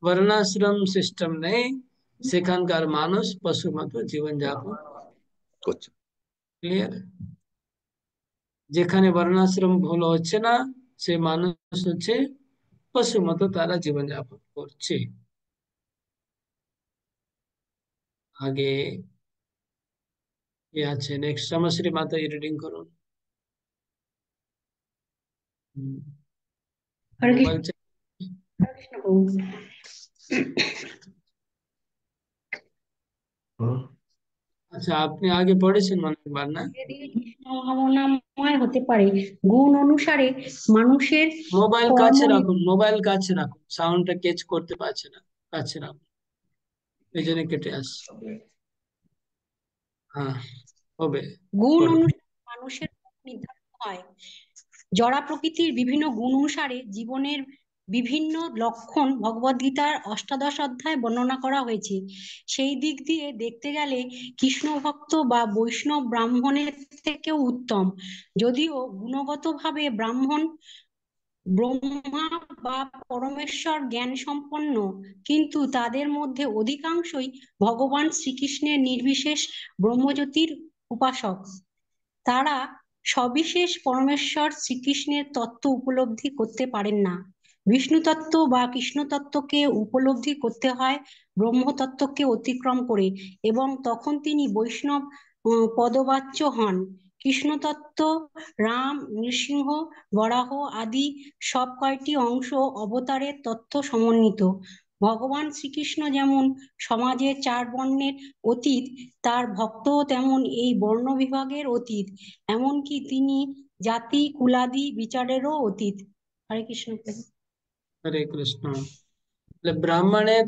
বর্ণাশ্রম সিস্টেম নেই, সেখানকার মানুষ পশু মতো জীবন যাপন করছে। ক্লিয়ার? যেখানে বর্ণাশ্রম ভালো হচ্ছে না, সে মানুষ হচ্ছে পশু মতো তারা জীবন যাপন করছে। আগে কি আছে নেক্সট? শ্যামাশ্রী মাতা রিডিং করুন। হরে মোবাইল কৃষ্ণ প্রভু। আচ্ছা, আপনি আগে পড়েছেন অনেকবার না? ধীরে ধীরে কৃষ্ণ ভাবনাময় হতে পারে গুণ অনুসারে মানুষের মোবাইল কর্ম কাছে রাখুন, মোবাইল কাছে রাখুন, সাউন্ডটা ক্যাচ করতে পারছে না, কাছে রাখুন, এই জন্য কেটে আসছে। হ্যাঁ, হবে। গুণ পড়ুন। অনুসারে মানুষের কর্ম নির্ধারিত হয়। জড়া প্রকৃতির বিভিন্ন গুণ অনুসারে জীবনের বিভিন্ন লক্ষণ ভগবদ্গীতার অষ্টাদশ অধ্যায়ে বর্ণনা করা হয়েছে। সেই দিক দিয়ে দেখতে গেলে কৃষ্ণ ভক্ত বা বৈষ্ণব ব্রাহ্মণের থেকেও উত্তম, যদিও গুণগতভাবে ব্রাহ্মণ ব্রহ্মা বা পরমেশ্বর জ্ঞান সম্পন্ন, কিন্তু তাদের মধ্যে অধিকাংশই ভগবান শ্রীকৃষ্ণের নির্বিশেষ ব্রহ্মজ্যোতির উপাসক। তারা সবিশেষ পরমেশ্বর শ্রীকৃষ্ণের তত্ত্ব উপলব্ধি করতে পারেন না। বিষ্ণু তত্ত্ব বা কৃষ্ণ তত্ত্বকে উপলব্ধি করতে হয় ব্রহ্মতত্ত্বকে অতিক্রম করে, এবং তখন তিনি বৈষ্ণব পদবাচ্য হন। কৃষ্ণ তত্ত্ব, রাম, নৃসিংহ, বরাহ আদি সব কয়টি অংশ অবতারের তত্ত্ব সমন্বিত। ভগবান শ্রীকৃষ্ণ যেমন সমাজের 4 বর্ণের অতীত, তার ভক্তও তেমন এই বর্ণ বিভাগের অতীত, এমনকি তিনি জাতি কুলাদি বিচারেরও অতীত। হরে কৃষ্ণ প্রভু। হরে কৃষ্ণ। তাহলে ব্রাহ্মণের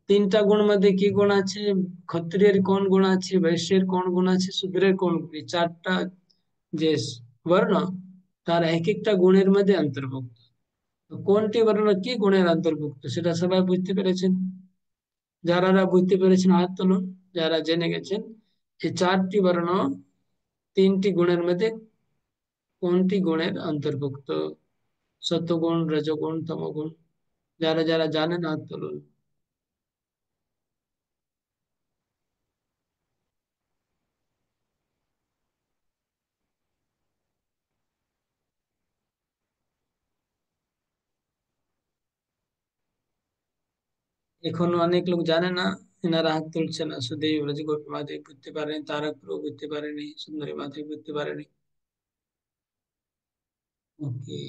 3টা গুণ মধ্যে কি গুণ আছে? ক্ষত্রিয়ের কোন গুণ আছে, বৈশ্যের কোন গুণ আছে, শূদ্রের কোন গুণ? এই 4টা যে বর্ণ, তার এক একটা গুণের মধ্যে অন্তর্ভুক্ত। তো কোনটি বর্ণ কি গুণের অন্তর্ভুক্ত সেটা সবাই বুঝতে পেরেছেন? যারা বুঝতে পেরেছেন হাত তুলুন, যারা জেনে গেছেন এই 4টি বর্ণ 3টি গুণের মধ্যে কোনটি গুণের অন্তর্ভুক্ত? সত্ত্বগুণ, রজগুণ, তমগুণ। যারা যারা জানেন হাত তুলুন। এখনো অনেক লোক জানে না, এনারা হাত তুলছে না। সুদেব, রজগোপী মাধব বুঝতে পারেনি, তারক প্রভু বুঝতে পারেনি, সুন্দরী মাধব বুঝতে পারেনি। ওকে,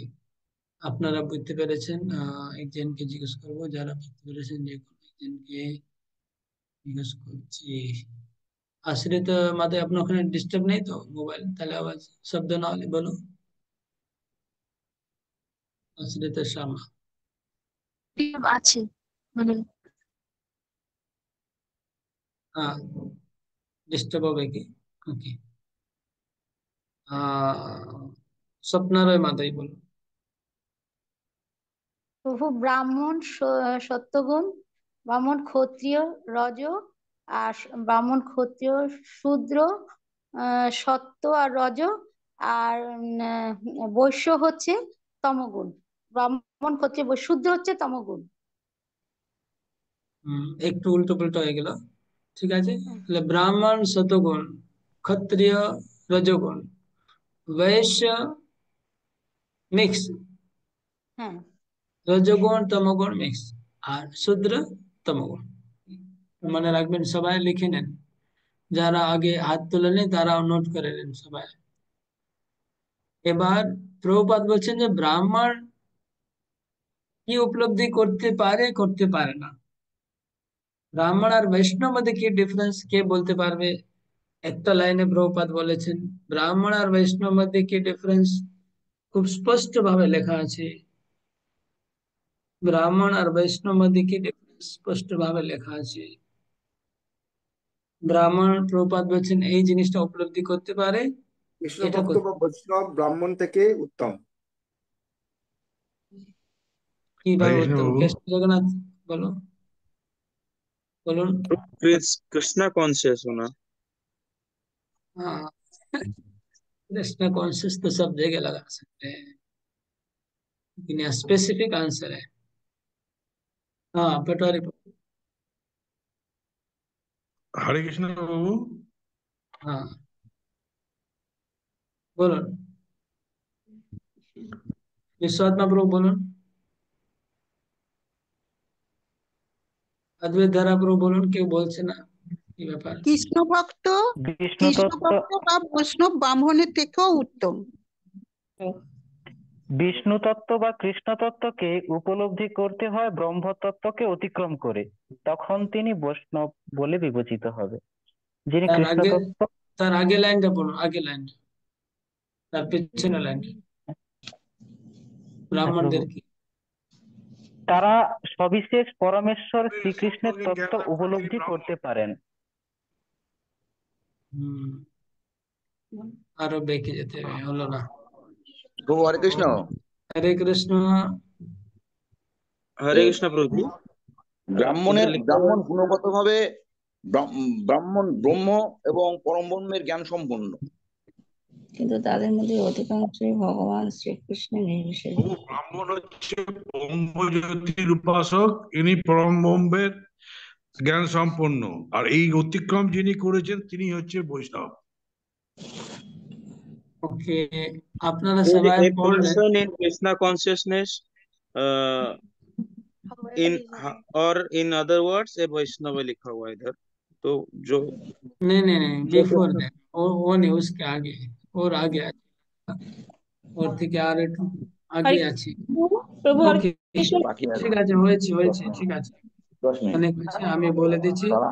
আপনারা বুঝতে পেরেছেন? একজনকে জিজ্ঞেস করবো, যারা বুঝতে পেরেছেন যে কোনো একজনকে জিজ্ঞেস করছি। আশ্রিত মাধব, আপনার ওখানে ডিস্টার্ব নেই তো মোবাইল? তাহলে আওয়াজ শব্দ না হলে বলো। আশ্রিত শামা। আছে মানে হ্যাঁ, ডিস্টার্ব হবে কি? ওকে। স্বপ্নারয় মাধব বলো। প্রভু ব্রাহ্মণ সত্যগুণ, ব্রাহ্মণ ক্ষত্রিয় রজ, আর ব্রাহ্মণ ক্ষত্রিয় শূদ্র সত্য আর রজ, আর বৈশ্য হচ্ছে তমগুণ। ব্রাহ্মণ ক্ষত্রিয় শূদ্র হচ্ছে তমগুণ। একটু উল্টো পুল্টো হয়ে গেল, ঠিক আছে। তাহলে ব্রাহ্মণ শতগুণ, ক্ষত্রিয় রজগুণ, বৈশ্য মিক্স, হ্যাঁ, রজগুণ তমগুণ মিক্স, আর শূদ্র তমগুণ। মনে রাখবেন, সবাই লিখে নেন। যারা আগে হাত তোলেনি তারাও নোট করে নেন সবাই। এবার প্রভুপাদ বলছেন যে ব্রাহ্মণ কি উপলব্ধি করতে পারে, করতে পারে না। ব্রাহ্মণ আর বৈষ্ণব মধ্যে কি ডিফারেন্স কে বলতে পারবে? একটা লাইনে প্রভুপাদ বলেছেন ব্রাহ্মণ আর বৈষ্ণব মধ্যে কি ডিফারেন্স, খুব স্পষ্ট ভাবে লেখা আছে। ব্রাহ্মণ আর বৈষ্ণব মধ্যে কি ডিফারেন্স স্পষ্ট ভাবে লেখা আছে। ব্রাহ্মণ, প্রভুপাদ বলছেন, এই জিনিসটা উপলব্ধি করতে পারে, কৃষ্ণ এটা ভক্ত বা বৈষ্ণব ব্রাহ্মণ থেকে উত্তম। কিভাবে হরে কৃষ্ণ উত্তম? বাবু। কৃষ্ণ জগন্নাথ বলো, বলুন। कृष्णा कौन से सुना? हाँ, कृष्ण कॉन्शियस तो सब जगह लगा सकते हैं, लेकिन यहाँ स्पेसिफिक आंसर है। हाँ, पटवारी হরে কৃষ্ণ বাবু। हाँ, বলুন। বিশ্বআত্মা প্রভু বলুন। অদ্বৈত ধারা প্রভু বলুন। কেউ বলছে না, কি ব্যাপার? কৃষ্ণ ভক্ত বিষ্ণু কৃষ্ণ তত্ত্ব, ভক্ত বা বৈষ্ণব ব্রাহ্মণের থেকেও উত্তম। বিষ্ণু তত্ত্ব বা কৃষ্ণ তত্ত্বকে উপলব্ধি করতে হয় ব্রহ্ম তত্ত্বকে অতিক্রম করে, তখন তিনি বৈষ্ণব বলে বিবেচিত হবে। যিনি তার কৃষ্ণ আগে তত্ত্ব তার আগে লাইনটা পড়ুন, আগে লাইনটা, তার পেছনে লাইনটা, হ্যাঁ প্রভু, ব্রাহ্মণদের কি? তারা সবিশেষ পরমেশ্বর শ্রীকৃষ্ণের তত্ত্ব উপলব্ধি করতে পারেন। হুম, আরো বেঁকে যেতে হবে, হলো না। প্রভু হরে কৃষ্ণ। হরে কৃষ্ণ। হরে কৃষ্ণ প্রভু। ব্রাহ্মণ লিখতে পারেন? গুণগতভাবে ব্রাহ্মণ ব্রহ্ম এবং পরম ব্রহ্মের জ্ঞান সম্পন্ন, কিন্তু তাদের মধ্যে অধিকাংশই ভগবান শ্রীকৃষ্ণের নির্বিশেষ প্রভু ব্রাহ্মণ হচ্ছে ব্রহ্মজ্যোতির উপাসক, ইনি পরম ব্রহ্মের জ্ঞান সম্পন্ন, আর এই অতিক্রম যিনি করেছেন তিনি হচ্ছে বৈষ্ণব। ওকে, আপনারা There is সবাই a পড়লেন। person in Krishna consciousness, in or in other words a Vaishnava लिखा हुआ है इधर। तो जो नहीं नहीं नहीं, बिफोर दैट, वो नहीं, उसके आगे, और आगे আছে, ওর থেকে আর একটু আগে আছে। প্রভু হরে ওকে, কৃষ্ণ। বাকি আছে ঠিক আছে, হয়েছে হয়েছে, ঠিক আছে, 10 মিনিট। অনেক হয়েছে, আমি বলে দিচ্ছি। তারা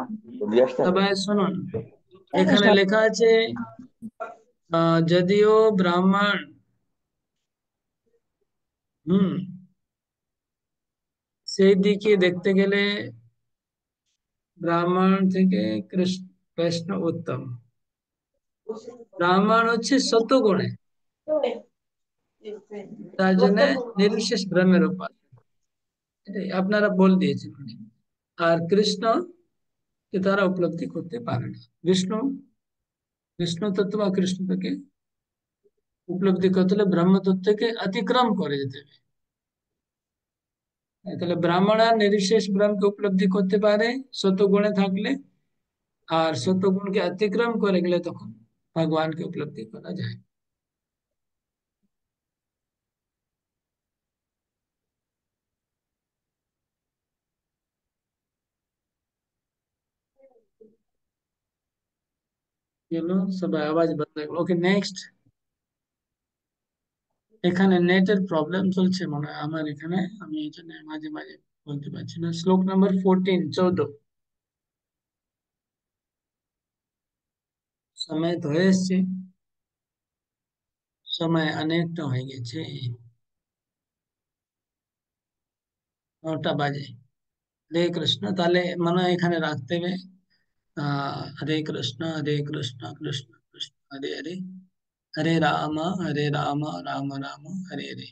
দিয়ে আসতে হবে। সবাই শুনুন, এখানে লেখা আছে যদিও ব্রাহ্মণ, সেই দিকে দেখতে গেলে ব্রাহ্মণ থেকে কৃষ্ণ উত্তম। ব্রাহ্মণ হচ্ছে সত্যগুণে, তার জন্য নির্বিশেষ ব্রহ্মের উপাসক, এটাই আপনারা বল দিয়েছেন। আর কৃষ্ণ কে তারা উপলব্ধি করতে পারে না। বিষ্ণু তত্ত্ব বা কৃষ্ণ থেকে উপলব্ধি করতে হলে ব্রহ্ম তত্ত্বকে অতিক্রম করে যেতে হবে। তাহলে ব্রাহ্মণ আর নির্বিশেষ ব্রহ্মকে উপলব্ধি করতে পারে সত্যগুণে থাকলে, আর সত্যগুণকে অতিক্রম করে গেলে তখন ভগবানকে উপলব্ধি করা যায়। চলো সবাই আওয়াজ বন্ধ করো। ওকে, নেক্সট। এখানে নেটের প্রবলেম চলছে মনে হয় আমার এখানে, আমি এই জন্য মাঝে মাঝে বলতে পারছি না। শ্লোক নাম্বার 14। সময় তো হয়ে এসছে, সময় অনেকটা হয়ে গেছে, 9টা বাজে। হরে কৃষ্ণ, তাহলে মনে হয় এখানে রাখতে হবে। হরে কৃষ্ণ কৃষ্ণ কৃষ্ণ হরে হরে, হরে রাম রাম রাম, হরে হরে।